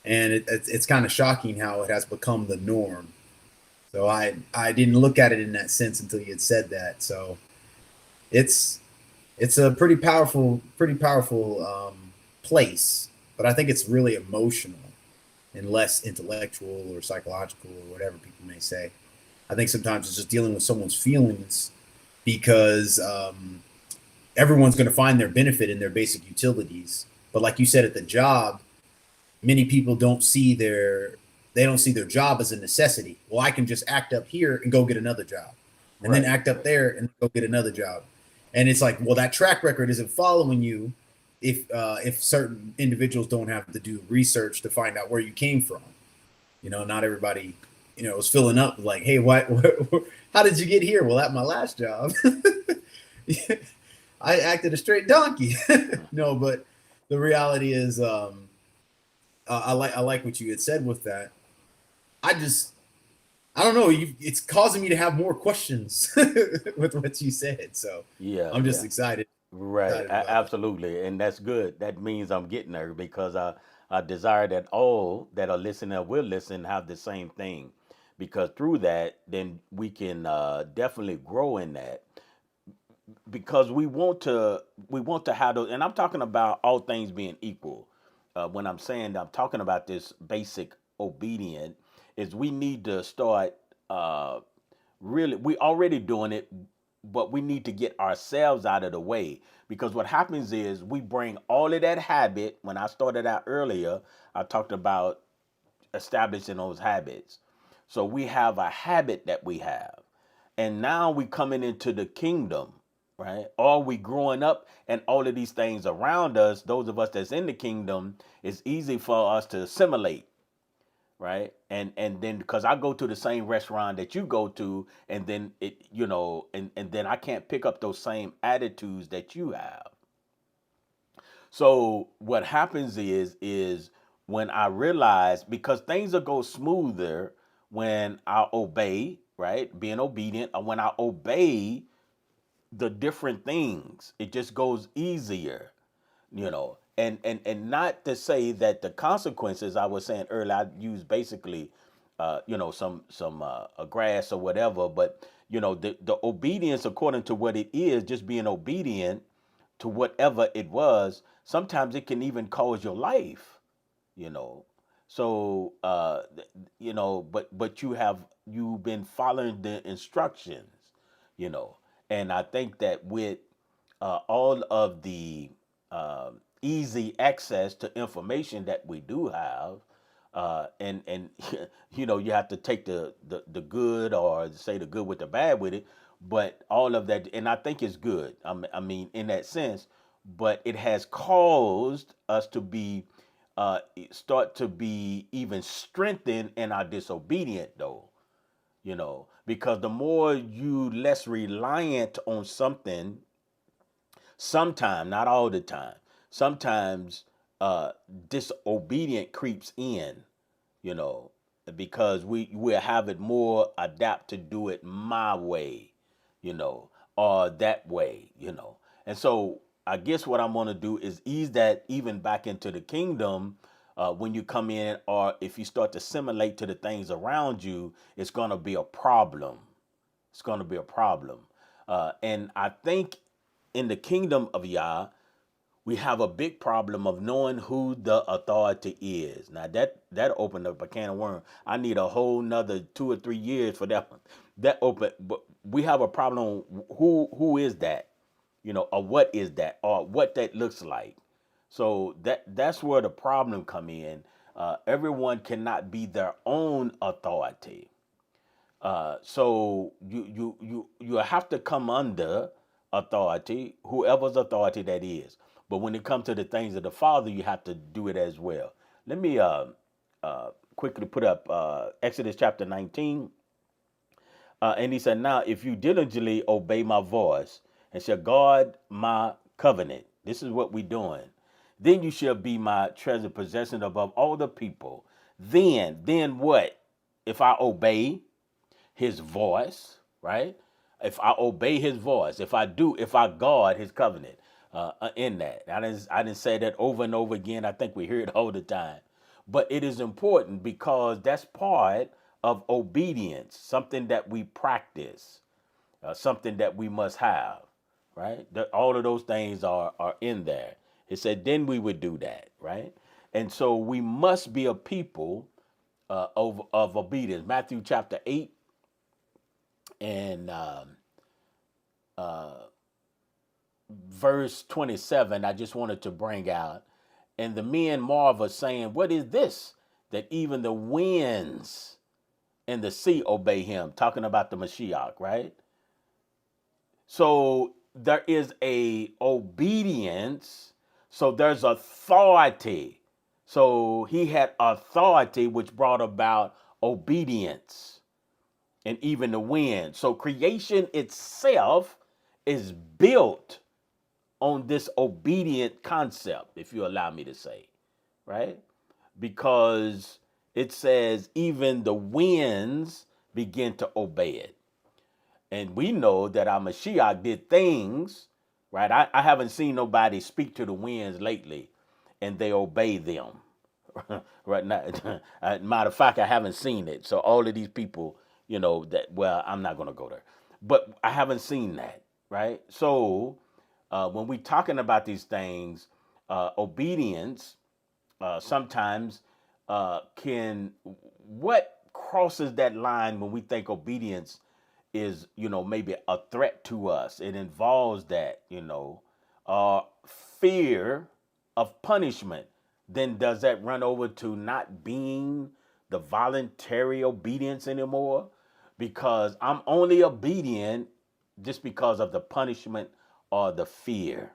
and it's kind of shocking how it has become the norm. So I didn't look at it in that sense until you had said that. So it's it's a pretty powerful place, but I think it's really emotional and less intellectual or psychological or whatever people may say. I think sometimes it's just dealing with someone's feelings, because everyone's going to find their benefit in their basic utilities. But like you said, at the job, many people they don't see their job as a necessity. Well, I can just act up here and go get another job, and then Right. act up there and go get another job. And it's like, well, that track record isn't following you if certain individuals don't have to do research to find out where you came from. Not everybody, is filling up like, hey, what how did you get here? Well, at my last job, I acted a straight donkey. No, but the reality is, I like what you had said with that. I just I don't know. It's causing me to have more questions with what you said. So Yeah. I'm just Yeah. Right, excited about it. absolutely, and that's good. That means I'm getting there because I desire that all that are listening or will listen have the same thing, because through that, then we can definitely grow in that, because we want to have those. And I'm talking about all things being equal. When I'm saying I'm talking about this basic obedient, is we need to start uh, really. We already doing it, but we need to get ourselves out of the way, because what happens is we bring all of that habit. When I started out earlier, I talked about establishing those habits. So we have a habit that we have, and now we coming into the kingdom, right? Or we growing up, and all of these things around us, those of us that's in the kingdom, it's easy for us to assimilate, right? And then because I go to the same restaurant that you go to, and then and then I can't pick up those same attitudes that you have. So what happens is when I realize, because things will go smoother when I obey, right? Being obedient, or when I obey the different things, it just goes easier, and not to say that the consequences, I was saying earlier, I use basically some a grass or whatever, but the obedience according to what it is, just being obedient to whatever it was, sometimes it can even cause your life, you know so but you've been following the instructions, you know and I think that with all of the easy access to information that we do have, and you have to take the good, or say the good with the bad with it, but all of that, and I think it's good. I mean, in that sense, but it has caused us to be start to be even strengthened in our disobedient, though, because the more you less reliant on something, sometime, not all the time, sometimes disobedient creeps in, you know, because we'll have it more adapt to do it my way, or that way, And so I guess what I'm gonna do is ease that even back into the kingdom. When you come in, or if you start to assimilate to the things around you, it's gonna be a problem. It's gonna be a problem. And I think in the kingdom of Yah, we have a big problem of knowing who the authority is. Now that opened up a can of worms. I need a whole nother 2 or 3 years for that one. That open, but we have a problem. Who is that? Or what is that, or what that looks like. So that's where the problem come in. Everyone cannot be their own authority. So you have to come under authority, whoever's authority that is. But when it comes to the things of the Father, you have to do it as well. Let me quickly put up Exodus chapter 19. And he said, "Now, if you diligently obey my voice and shall guard my covenant," this is what we're doing, "then you shall be my treasure possession above all the people." Then what? If I obey his voice, right? If I obey his voice, if I guard his covenant, in that. I didn't say that over and over again. I think we hear it all the time. But it is important because that's part of obedience, something that we practice, something that we must have, right? All of those things are in there. It said, then we would do that, right? And so we must be a people of obedience. Matthew chapter 8 and verse 27, I just wanted to bring out. And the men marvel, saying, "What is this, that even the winds and the sea obey him?" Talking about the Mashiach, right? So there is a obedience. So there's authority. So he had authority, which brought about obedience, and even the wind. So creation itself is built on this obedient concept, if you allow me to say, right? Because it says even the winds begin to obey it. And we know that our Mashiach did things, right? I haven't seen nobody speak to the winds lately and they obey them. Right now, matter of fact, I haven't seen it. So all of these people, that, well, I'm not going to go there, but I haven't seen that, right? So when we talking about these things, obedience sometimes can, what crosses that line when we think obedience is, maybe a threat to us. It involves that, fear of punishment. Then does that run over to not being the voluntary obedience anymore? Because I'm only obedient just because of the punishment or the fear.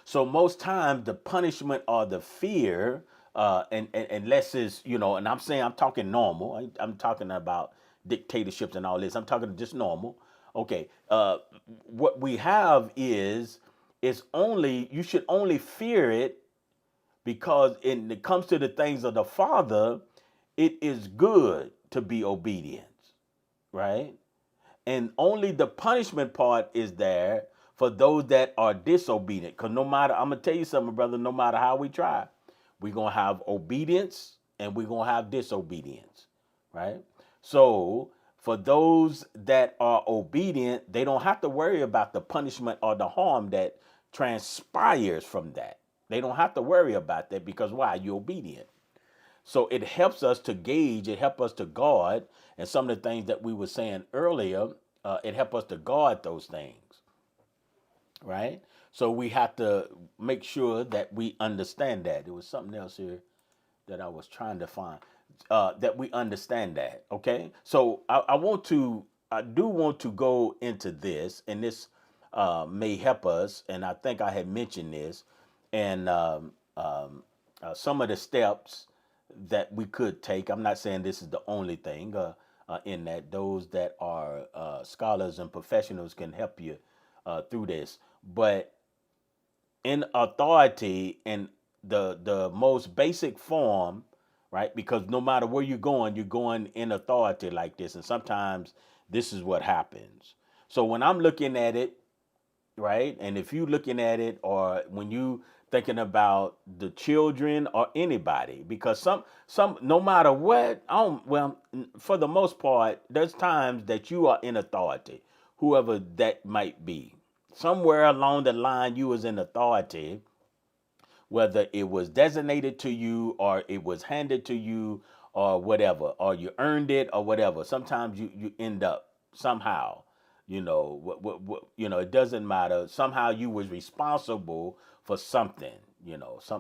So most times the punishment or the fear, and unless it's, and I'm talking normal. I'm talking about dictatorships and all this. I'm talking just normal. Okay. What we have is only, you should only fear it because when it comes to the things of the Father, it is good to be obedient. right? And only the punishment part is there for those that are disobedient. Because no matter, I'm going to tell you something, brother, no matter how we try, we're going to have obedience and we're going to have disobedience, right? So for those that are obedient, they don't have to worry about the punishment or the harm that transpires from that. They don't have to worry about that because why? You're obedient. So it helps us to gauge, it helps us to guard, and some of the things that we were saying earlier, it helps us to guard those things, right? So we have to make sure that we understand that. There was something else here that I was trying to find. That we understand that. Okay. So I do want to go into this, and this may help us. And I think I had mentioned this, and some of the steps that we could take. I'm not saying this is the only thing. In that, those that are scholars and professionals can help you through this, but in authority in the most basic form, right? Because no matter where you're going in authority like this, and sometimes this is what happens. So when I'm looking at it, right, and if you looking at it, or when you thinking about the children or anybody, because some no matter what, well, for the most part, there's times that you are in authority, whoever that might be. Somewhere along the line, you was in authority, whether it was designated to you or it was handed to you or whatever, or you earned it or whatever. Sometimes you end up somehow, it doesn't matter. Somehow you was responsible for something,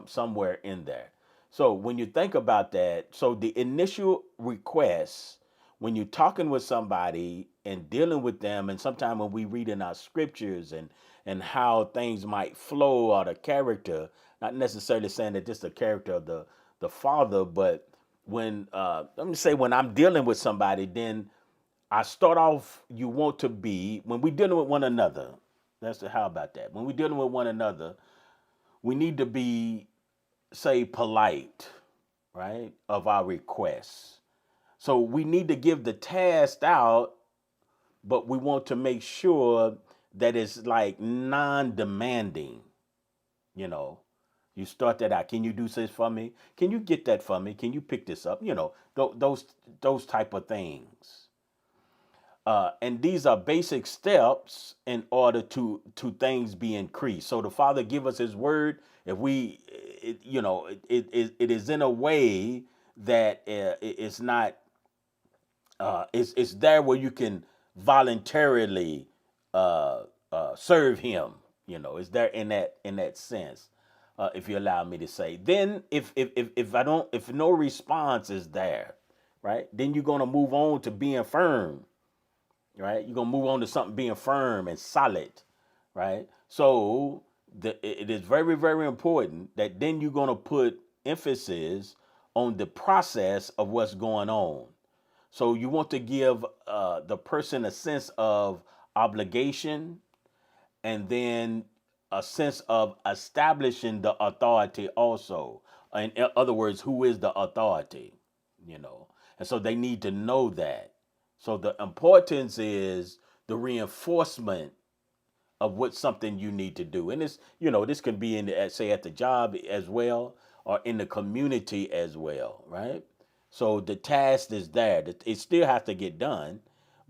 somewhere in there. So when you think about that, so the initial request when you're talking with somebody and dealing with them, and sometimes when we read in our scriptures and how things might flow or the character, not necessarily saying that this is the character of the father, but when let me say when I'm dealing with somebody, then I start off, you want to be, when we're dealing with one another, how about that? When we're dealing with one another, we need to be, say, polite, right, of our requests. So we need to give the task out, but we want to make sure that it's like non-demanding, you know. You start that out. Can you do this for me? Can you get that for me? Can you pick this up? Those type of things. And these are basic steps in order to things be increased. So the Father give us His word. If we, it is in a way that it's not. It's there where you can voluntarily serve Him. It's there in that sense. If you allow me to say, then if no response is there, right? Then you're gonna move on to being firm, right? You're gonna move on to something being firm and solid, right? So it is very, very important that then you're gonna put emphasis on the process of what's going on. So you want to give the person a sense of obligation, and then a sense of establishing the authority also. In other words, who is the authority? You know, and so they need to know that. So the importance is the reinforcement of what something you need to do. And this can be say at the job as well, or in the community as well, right? So the task is there. It still has to get done,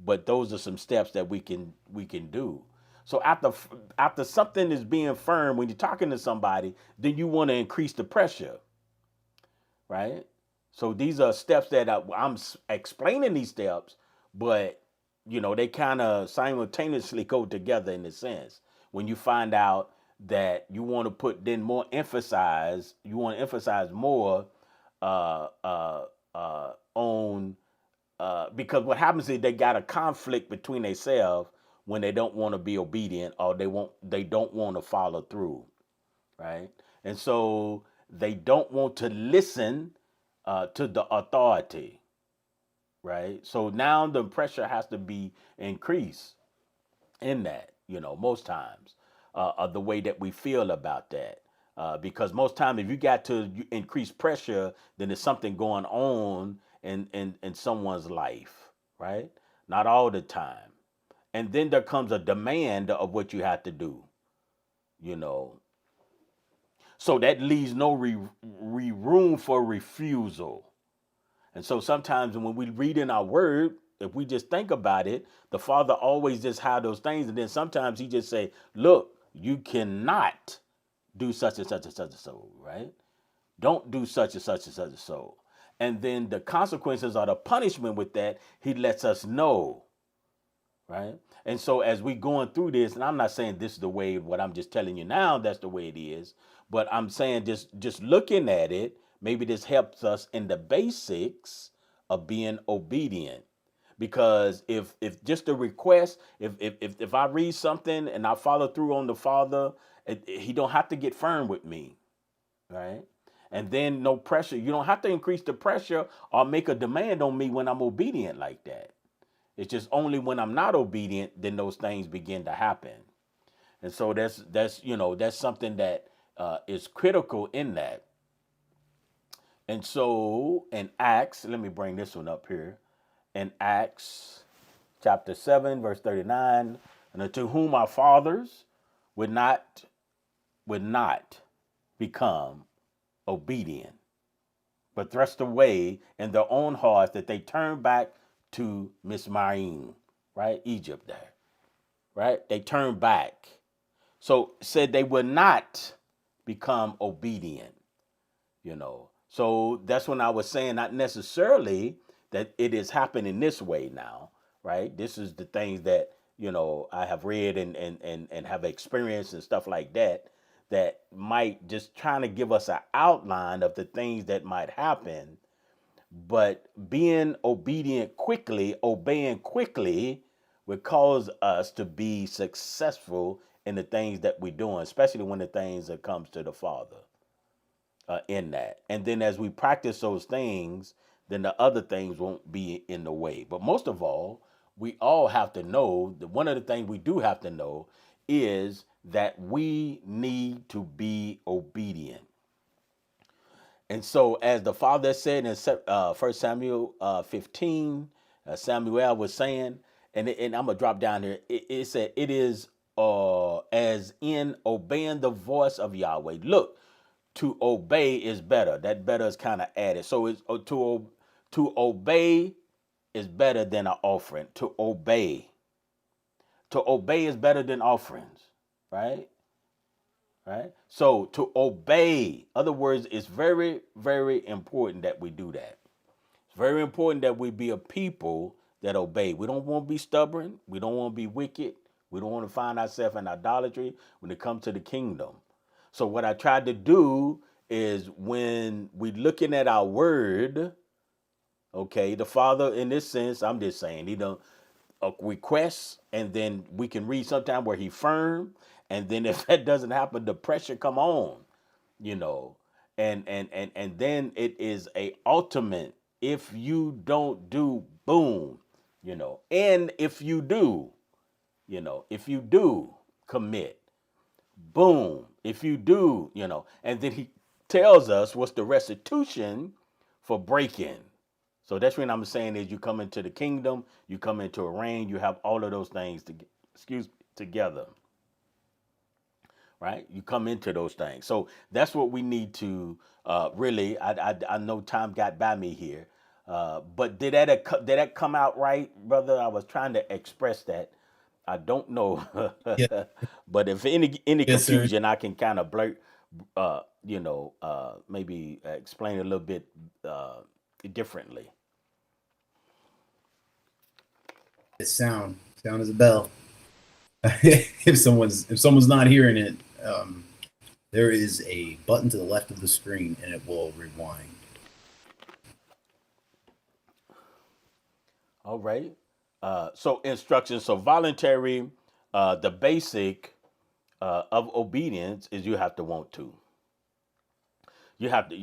but those are some steps that we can do. So after something is being firm, when you're talking to somebody, then you want to increase the pressure, right? So these are steps that I'm explaining these steps, but they kind of simultaneously go together in a sense. When you find out that you want to put then more emphasize, you want to emphasize more on because what happens is they got a conflict between themselves when they don't want to be obedient, or they don't want to follow through, right? And so they don't want to listen to the authority, right? So now the pressure has to be increased in that, most times, of the way that we feel about that. Because most times, if you got to increase pressure, then there's something going on in someone's life, right? not all the time. And then there comes a demand of what you have to do, you know. So that leaves no room for refusal. And so sometimes when we read in our word, if we just think about it, the Father always just have those things, and then sometimes He just say, "Look, you cannot do such and such and such and so, right? Don't do such and such and such and so." And then the consequences or the punishment with that, He lets us know, right? And so as we going through this, and I'm not saying this is the way what I'm just telling you now, that's the way it is, but I'm saying just looking at it, maybe this helps us in the basics of being obedient. Because if just a request, if I read something and I follow through on the Father, He don't have to get firm with me, right? And then no pressure. You don't have to increase the pressure or make a demand on me when I'm obedient like that. It's just only when I'm not obedient, then those things begin to happen. And so that's something that is critical in that. And so in Acts, let me bring this one up here. In Acts chapter 7, verse 39, and unto whom our fathers would not become obedient, but thrust away in their own hearts that they turned back to Mismaim, right? Egypt there, right? They turned back. So said they would not become obedient, you know. So that's when I was saying not necessarily that it is happening this way now, right? This is the things that, I have read and have experienced and stuff like that that might just trying to give us an outline of the things that might happen. But being obedient quickly, obeying quickly, would cause us to be successful in the things that we're doing, especially when the things that comes to the Father in that. And then as we practice those things, then the other things won't be in the way. But most of all, we all have to know that one of the things we do have to know is that we need to be obedient. And so, as the Father said in 1 Samuel 15, Samuel was saying, and I'm going to drop down here, it said, it is as in obeying the voice of Yahweh. Look, to obey is better. That better is kind of added. So it's to obey is better than an offering. To obey is better than offerings, right? Right. So to obey, other words, it's very, very important that we do that. It's very important that we be a people that obey. We don't want to be stubborn. We don't want to be wicked. We don't want to find ourselves in idolatry when it comes to the kingdom. So what I tried to do is when we looking at our word, okay, the Father in this sense, I'm just saying, he don't a request, and then we can read sometime where he firm, and then if that doesn't happen, the pressure come on, you know, and then it is a ultimate. If you don't do, boom, and if you do commit, boom, if you do, and then he tells us what's the restitution for breaking. So that's what I'm saying is you come into the kingdom, you come into a reign, you have all of those things together, right? You come into those things. So that's what we need to really. I know time got by me here, but did that come out right, brother? I was trying to express that. I don't know, Yeah. but if any Yes, sir. confusion, I can kind of blurt, maybe explain a little bit differently. It's sound is a bell. If someone's not hearing it, there is a button to the left of the screen, and it will rewind. All right. So instructions. So voluntary. The basic of obedience is you have to want to. You have to.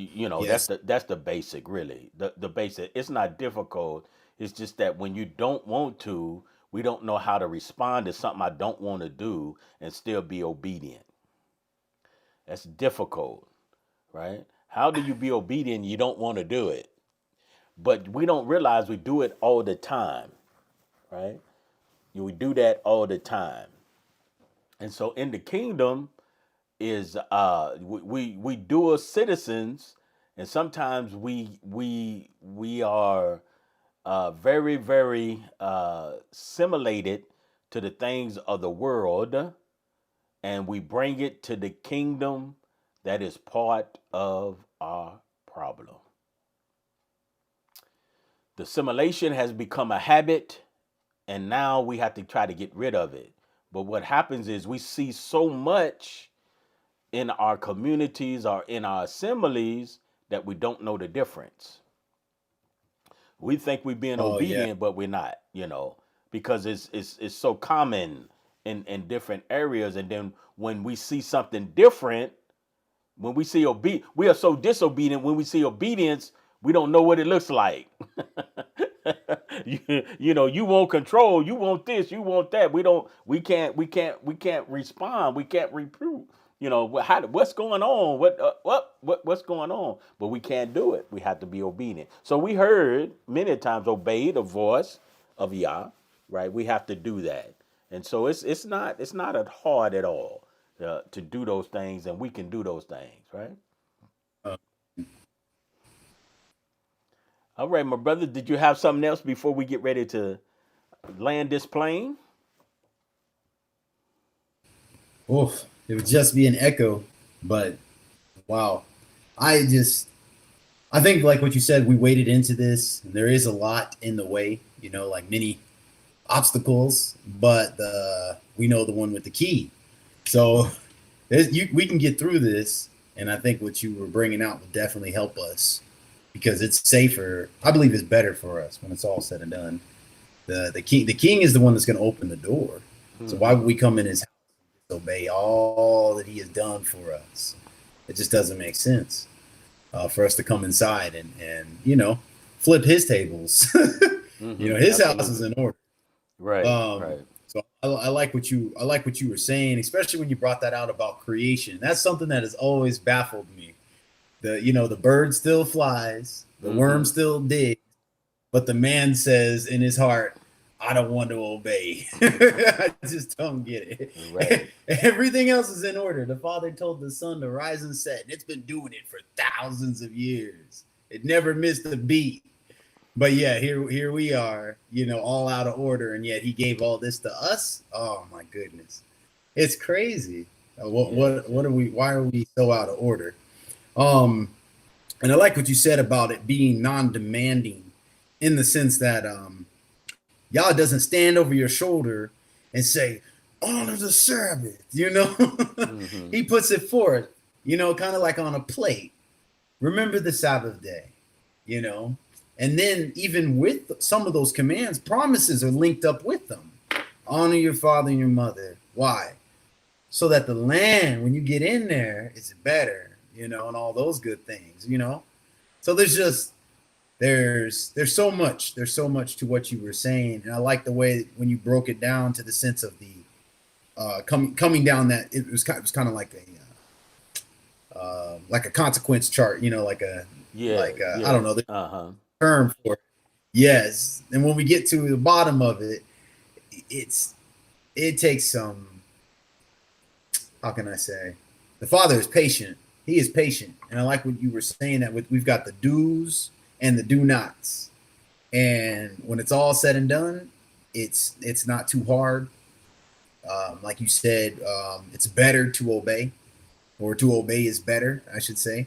That's Yes, the basic. Really, the basic. It's not difficult. It's just that when you don't want to, we don't know how to respond to something I don't want to do and still be obedient. That's difficult, right? How do you be obedient? You don't want to do it, but we don't realize we do it all the time. right? We do that all the time. And so in the kingdom is we dual citizens, and sometimes we are very very assimilated to the things of the world, and we bring it to the kingdom that is part of our problem. The assimilation has become a habit, and now we have to try to get rid of it. But what happens is we see so much in our communities or in our assemblies that we don't know the difference. We think we're being Oh yeah. obedient, but we're not, because it's so common in different areas. And then when we see something different, when we see we are so disobedient. When we see obedience, we don't know what it looks like. You want control, you want this, you want that. We can't respond. We can't reprove. What's going on? What's going on? But we can't do it. We have to be obedient. So we heard many times, obey the voice of Yah, right? We have to do that, and so it's not hard at all to do those things, and we can do those things, right? Uh, All right, my brother. Did you have something else before we get ready to land this plane? Oof, it would just be an echo, but wow. I just I think like what you said, we waded into this. And there is a lot in the way, like many obstacles, but we know the one with the key. So we can get through this, and I think what you were bringing out will definitely help us because it's safer. I believe it's better for us when it's all said and done. The king is the one that's going to open the door. So why Mm-hmm. would we come in his house and disobey all that he has done for us? It just doesn't make sense for us to come inside and flip his tables. Mm-hmm. His house is Absolutely. in order. Right. Right. So I like what you were saying, especially when you brought that out about creation. That's something that has always baffled me. The bird still flies, the worm Mm-hmm. still digs, but the man says in his heart, I don't want to obey. I just don't get it. Right. Everything else is in order. The Father told the Son to rise and set, and it's been doing it for thousands of years. It never missed a beat. But yeah, here we are, all out of order, and yet he gave all this to us. Oh my goodness, it's crazy. What Yes. what are we? Why are we so out of order? Um, and I like what you said about it being non-demanding, in the sense that Yah doesn't stand over your shoulder and say, honor the Sabbath, Mm-hmm. He puts it forth, kind of like on a plate. Remember the Sabbath day, you know. And then even with some of those commands, promises are linked up with them. Honor your father and your mother. Why? So that the land, when you get in there, is better, and all those good things. So there's so much. There's so much to what you were saying. And I like the way when you broke it down to the sense of the coming down that it was kind of like a consequence chart, Yeah. I Yeah. don't know the Uh huh. term for it. Yes. And when we get to the bottom of it, it's it takes some, how can I say, the Father is patient. He is patient. And I like what you were saying that we've got the do's and the do nots. And when it's all said and done, it's not too hard. Like you said, it's better to obey, or to obey is better, I should say,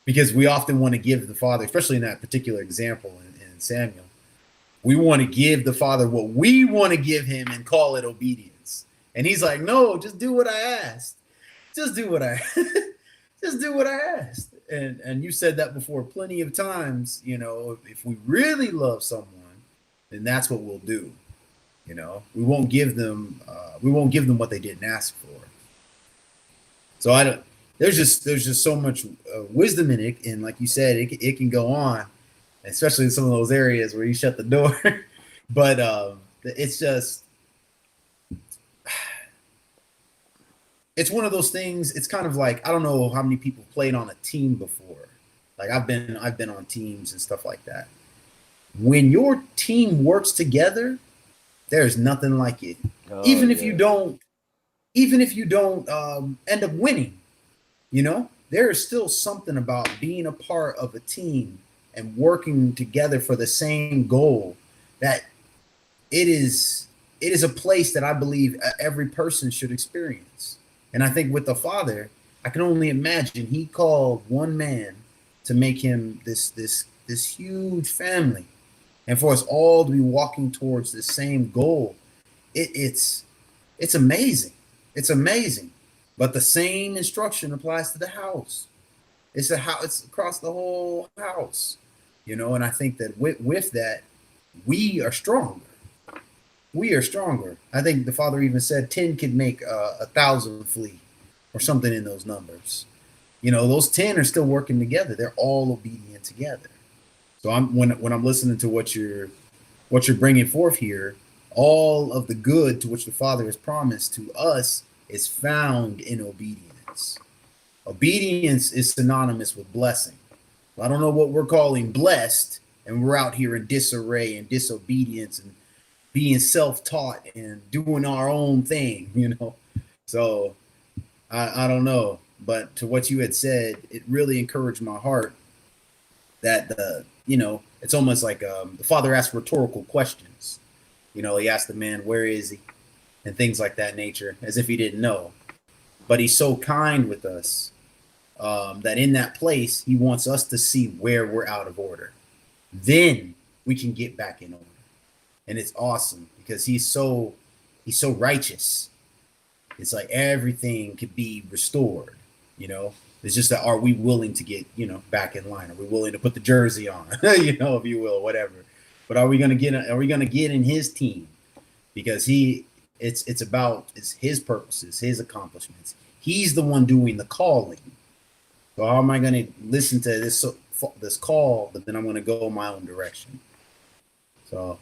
because we often want to give the Father, especially in that particular example in Samuel, we want to give the Father what we want to give him and call it obedience. And he's like, no, just do what I asked. Just do what I just do what I asked. And you said that before plenty of times. If we really love someone, then that's what we'll do. We won't give them what they didn't ask for. So I don't. There's just so much wisdom in it, and like you said, it can go on, especially in some of those areas where you shut the door. But it's just it's one of those things. It's kind of like, I don't know how many people played on a team before. Like I've been on teams and stuff like that. When your team works together, There's nothing like it. Oh Even if you yeah. don't, even if you don't end up winning, there is still something about being a part of a team and working together for the same goal that it is it is a place that I believe every person should experience. And I think with the Father, I can only imagine he called one man to make him this huge family, and for us all to be walking towards the same goal. It's amazing. It's amazing. But the same instruction applies to the house. It's a house. It's across the whole house, And I think that with that, we are stronger. We are stronger. I think the Father even said 10 could make 1,000 flee, or something in those numbers. Those 10 are still working together. They're all obedient together. So when I'm listening to what you're bringing forth here, all of the good to which the Father has promised to us is found in obedience. Obedience is synonymous with blessing. I don't know what we're calling blessed, and we're out here in disarray and disobedience and being self-taught and doing our own thing. So I don't know, but to what you had said, it really encouraged my heart that it's almost like the Father asked rhetorical questions. He asked the man, "Where is he?" and things like that nature, as if he didn't know. But he's so kind with us that in that place, he wants us to see where we're out of order. Then we can get back in order, and it's awesome because he's so righteous. It's like everything could be restored. You know, it's just that are we willing to get back in line? Are we willing to put the jersey on? If you will, whatever. But are we gonna get? Are we gonna get in his team? Because it's his purposes, his accomplishments. He's the one doing the calling. So how am I going to listen to this call, but then I'm going to go my own direction? So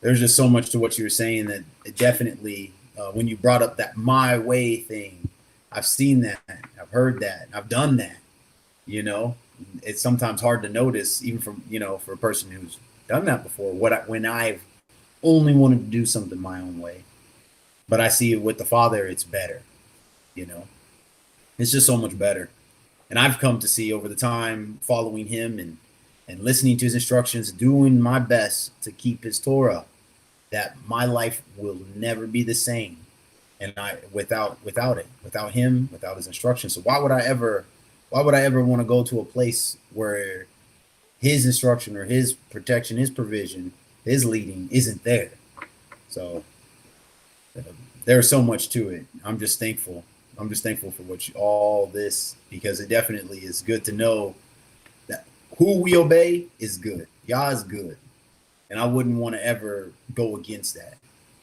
there's just so much to what you were saying that it definitely, when you brought up that my way thing, I've seen that, I've heard that, I've done that. You know, it's sometimes hard to notice, even from for a person who's done that before. When I've only wanted to do something my own way, but I see it with the Father, it's better. You know, it's just so much better. And I've come to see over the time following him and listening to his instructions, doing my best to keep his Torah, that my life will never be the same. And I without it, without him, without his instructions. So why would I ever want to go to a place where his instruction or his protection, his provision, his leading isn't there? So there's so much to it. I'm just thankful. I'm just thankful for all this, because it definitely is good to know that who we obey is good. Yah is good. And I wouldn't want to ever go against that.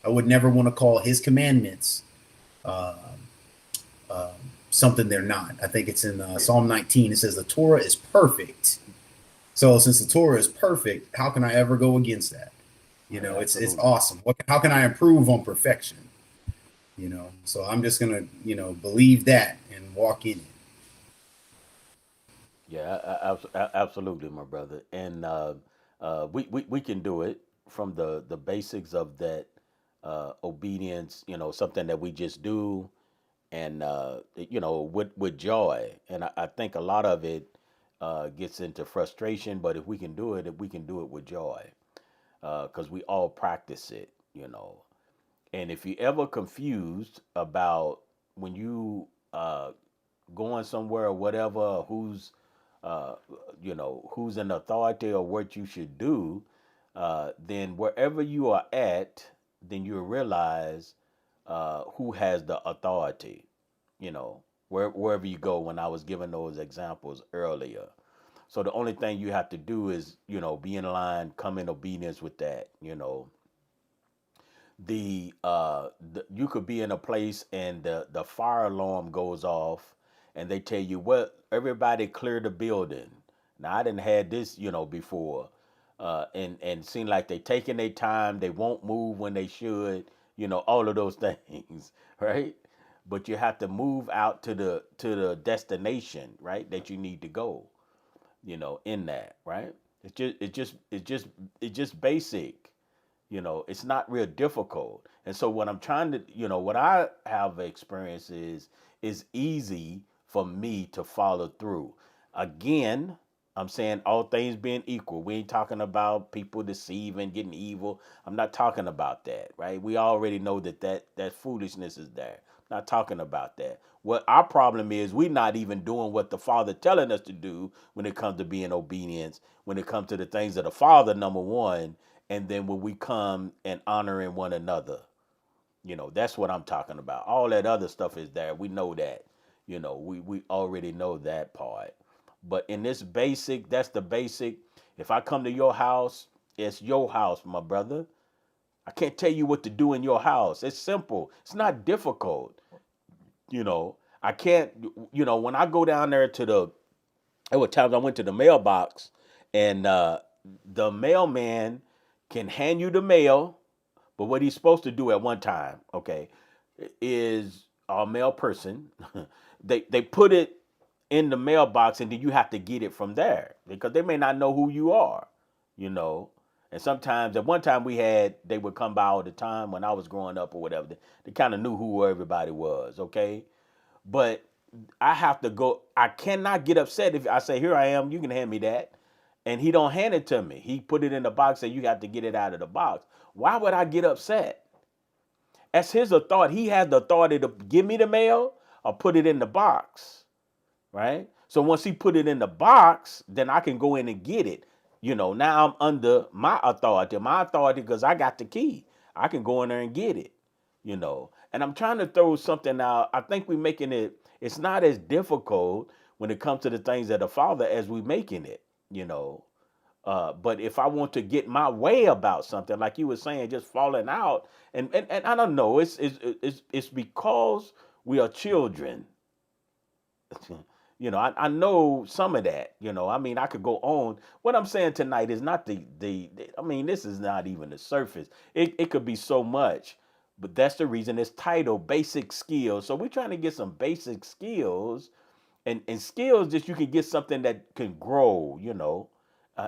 I would never want to call his commandments uh, uh, something they're not. I think it's in Psalm 19. It says the Torah is perfect. So since the Torah is perfect, how can I ever go against that? It's Absolutely. awesome. How can I improve on perfection? So I'm just gonna believe that and walk in it. Yeah, absolutely, my brother. And we can do it from the basics of that obedience. Something that we just do, and with joy. And I think a lot of it gets into frustration. But if we can do it, if we can do it with joy, because we all practice it. And if you ever confused about when you going somewhere or whatever, uh, who's in authority or what you should do, then wherever you are at, then you'll realize who has the authority. Wherever you go. When I was giving those examples earlier, so the only thing you have to do is be in line, come in obedience with that. You could be in a place and the fire alarm goes off and they tell you, well, everybody clear the building. Now I didn't had this before, and seem like they taking their time, they won't move when they should, all of those things. Right? But you have to move out to the destination, right, that you need to go, in that, right. It's just basic, It's not real difficult. And so what I'm trying to, what I have experienced is easy for me to follow through. Again, I'm saying all things being equal. We ain't talking about people deceiving, getting evil. I'm not talking about that, right? We already know that foolishness is there. Not talking about that. What our problem is, we're not even doing what the Father telling us to do when it comes to being obedience, when it comes to the things of the Father, number one, and then when we come and honoring one another. That's what I'm talking about. All that other stuff is there. We know that. We already know that part. But in this basic, that's the basic. If I come to your house, it's your house, my brother. I can't tell you what to do in your house. It's simple. It's not difficult. I can't, when I go down there there were times I went to the mailbox and the mailman can hand you the mail, but what he's supposed to do at one time, okay, is a male person. They put it in the mailbox and then you have to get it from there because they may not know who you are, you know. And sometimes at one time they would come by all the time when I was growing up or whatever. They kind of knew who everybody was, okay? But I have to go. I cannot get upset if I say, "Here I am. You can hand me that," and he don't hand it to me. He put it in the box and you have to get it out of the box. Why would I get upset? That's his authority. He has the authority to give me the mail or put it in the box, right? So once he put it in the box, then I can go in and get it. Now I'm under my authority. My authority because I got the key. I can go in there and get it. And I'm trying to throw something out. I think we're making it's not as difficult when it comes to the things of the Father as we making it, you know. But if I want to get my way about something, like you were saying, just falling out, and I don't know, it's because we are children. I know some of that. I mean, I could go on. What I'm saying tonight is not I mean, this is not even the surface. It could be so much, but that's the reason it's titled Basic Skills. So we're trying to get some basic skills and skills that you can get something that can grow,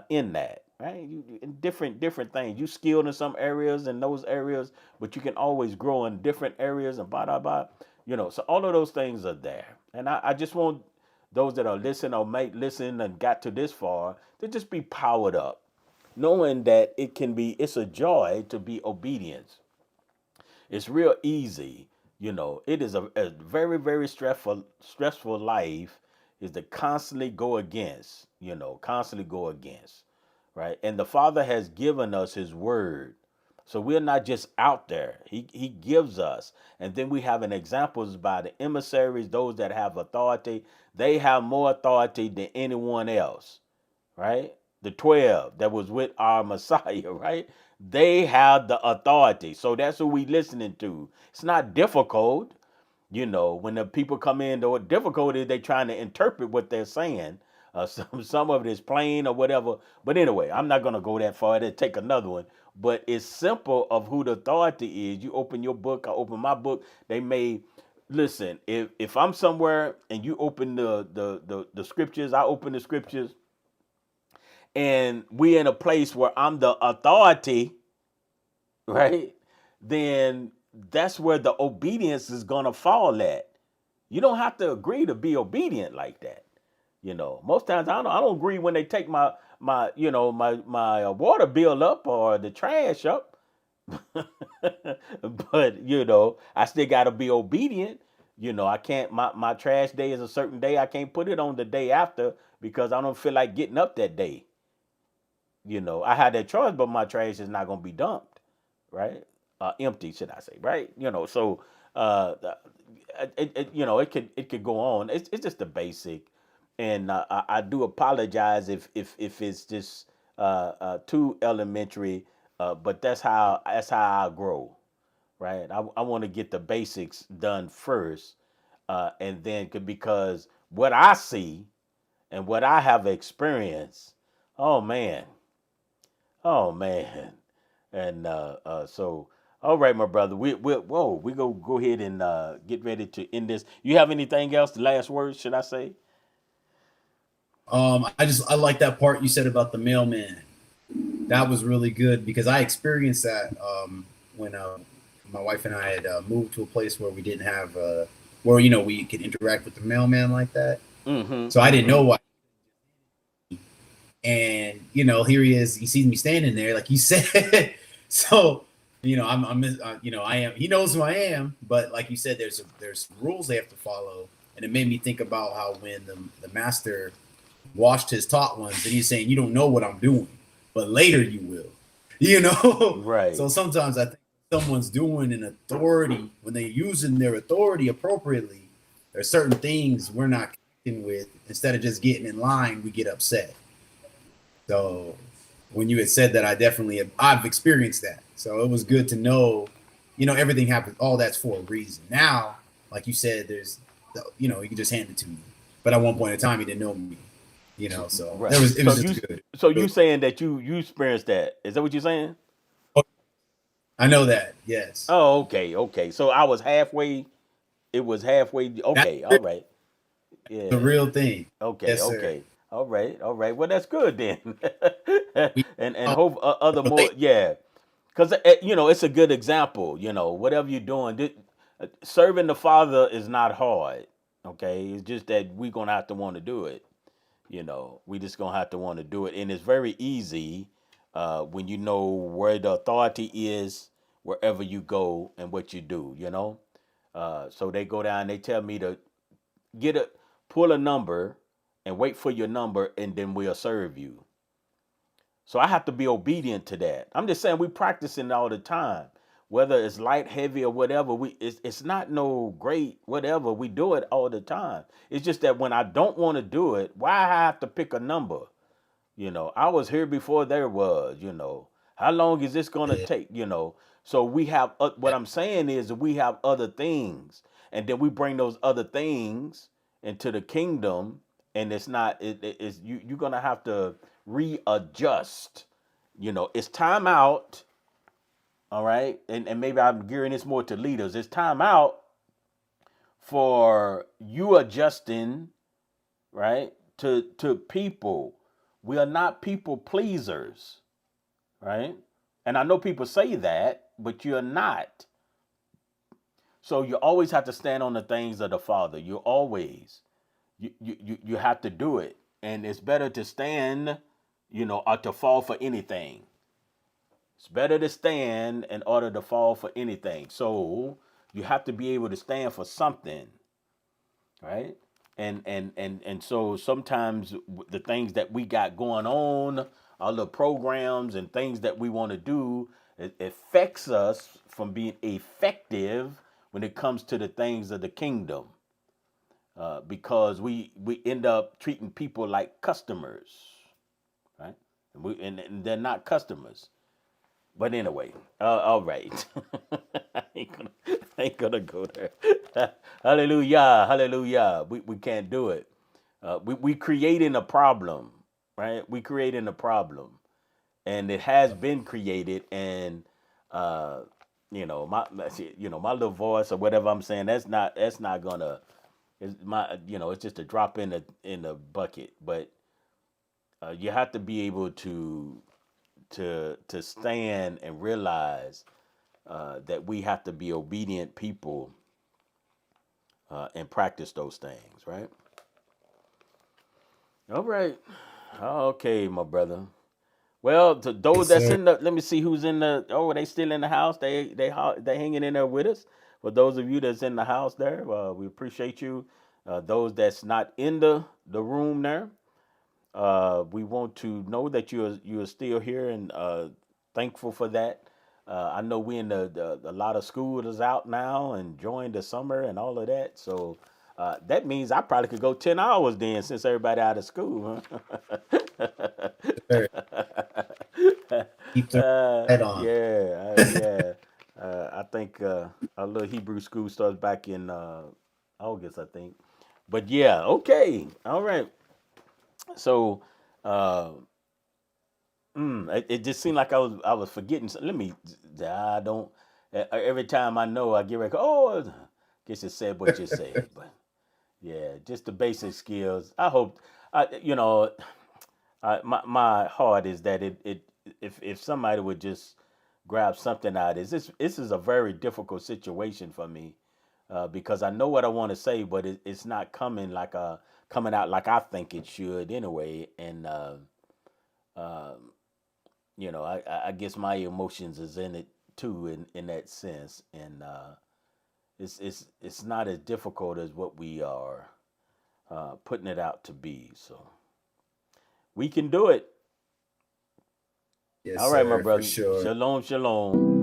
in that, right? In different things. You skilled in some areas and those areas, but you can always grow in different areas and blah blah blah. So all of those things are there. And I just want those that are listening or might listen and got to this far to just be powered up, knowing that it's a joy to be obedient. It's real easy. It is a very, very stressful life is to constantly go against, constantly go against, right? And the Father has given us his word. So we're not just out there. He gives us. And then we have an examples by the emissaries, those that have authority. They have more authority than anyone else, right? The 12 that was with our Messiah, right? They have the authority. So that's who we listening to. It's not difficult. When the people come in, the difficulty is they trying to interpret what they're saying. Some of it is plain or whatever. But anyway, I'm not going to go that far. It'll take another one. But it's simple of who the authority is. You open your book, I open my book. They may listen. If I'm somewhere and you open the scriptures, I open the scriptures and we in a place where I'm the authority, right? Then that's where the obedience is gonna fall at. You don't have to agree to be obedient like that. Most times I don't agree when they take my water bill up or the trash up. But I still gotta be obedient. I can't my trash day is a certain day. I can't put it on the day after because I don't feel like getting up that day. I had that choice, but my trash is not gonna be dumped, right? Empty, should I say, right? So uh, it could go on. It's just the basic, and I do apologize if it's just too elementary, but that's how I grow, right? I want to get the basics done first, and then because what I see and what I have experienced, oh man. Oh man, and so all right, my brother. We go ahead and get ready to end this. You have anything else? The last words, should I say? I like that part you said about the mailman. that was really good because I experienced that when my wife and I had moved to a place where we didn't have where we could interact with the mailman like that. Mm-hmm. So I didn't know Mm-hmm. why. And here he is. He sees me standing there, like you said. So I am. He knows who I am, but like you said, there's rules they have to follow, and it made me think about how when the master washed his taught ones, and he's saying, "You don't know what I'm doing, but later you will." So Right. sometimes I think someone's doing an authority when they're using their authority appropriately. There's certain things we're not connecting with. Instead of just getting in line, we get upset. So when you had said that, I've experienced that. So it was good to know, everything happens. All that's for a reason. Now, like you said, you can just hand it to me. But at one point in time, he didn't know me. So Right. it was just good. So you saying that you experienced that? Is that what you're saying? I know that. Yes, Oh, okay, okay. So I was halfway. It was halfway. that's Okay, all right. the Yeah. real thing. Okay, Yes, sir. okay. All right, all right. Well, that's good then. We And hope other more. relate. Yeah, because it's a good example. Whatever you're doing, serving the Father is not hard. Okay, it's just that we're gonna have to want to do it. We just gonna have to want to do it, and it's very easy when you know where the authority is wherever you go and what you do. So they go down, they tell me to get a pull a number and wait for your number, and then we'll serve you. So I have to be obedient to that. I'm just saying we practicing all the time, whether it's light, heavy, or whatever. It's not no great whatever. We do it all the time. It's just that when I don't want to do it, why I have to pick a number? I was here before there was. How long is this gonna Yeah, take? So we have what I'm saying is that we have other things, and then we bring those other things into the kingdom, and it's not. It's you're gonna have to readjust. It's time out. All right, and maybe I'm gearing this more to leaders. It's time out for you adjusting, right, to people. We are not people pleasers, right? And I know people say that, but you're not. So you always have to stand on the things of the Father. You always you have to do it. And it's better to stand, or to fall for anything. It's better to stand in order to fall for anything. So you have to be able to stand for something, right? And so sometimes the things that we got going on, all the programs and things that we want to do, it affects us from being effective when it comes to the things of the kingdom, because we end up treating people like customers, right? And they're not customers. But anyway, all right. I ain't gonna go there. Hallelujah, hallelujah. We can't do it. We creating a problem, right? We creating a problem, and it has been created. And uh, my little voice or whatever I'm saying, that's not gonna. It's just a drop in the bucket. But you have to be able to stand and realize that we have to be obedient people, and practice those things, right? All right. Okay, my brother. Well, to those yes, that's sir. in the, let me see who's in the. Oh, they still in the house. They hanging in there with us. For those of you that's in the house there, we appreciate you. Those that's not in the room there, we want to know that you're still here, and thankful for that. I know we in a lot of school is out now and enjoying the summer and all of that. So that means I probably could go 10 hours then, since everybody out of school. Huh? Sir. Keep the head on. Yeah, yeah. I think our little Hebrew school starts back in August, I think. But yeah, okay, all right. So uh, it just seemed like I was forgetting. Let me. I don't. Every time I know, I get ready. Oh, guess you said what you said, but yeah, just the basic skills. I hope. My heart is that if somebody would just grab something out of this is a very difficult situation for me because I know what I want to say, but it's not coming out like I think it should anyway. And I guess my emotions is in it too in that sense, and it's not as difficult as what we are putting it out to be. So we can do it. Yes, All right, my sir, for brother. sure. Shalom, shalom.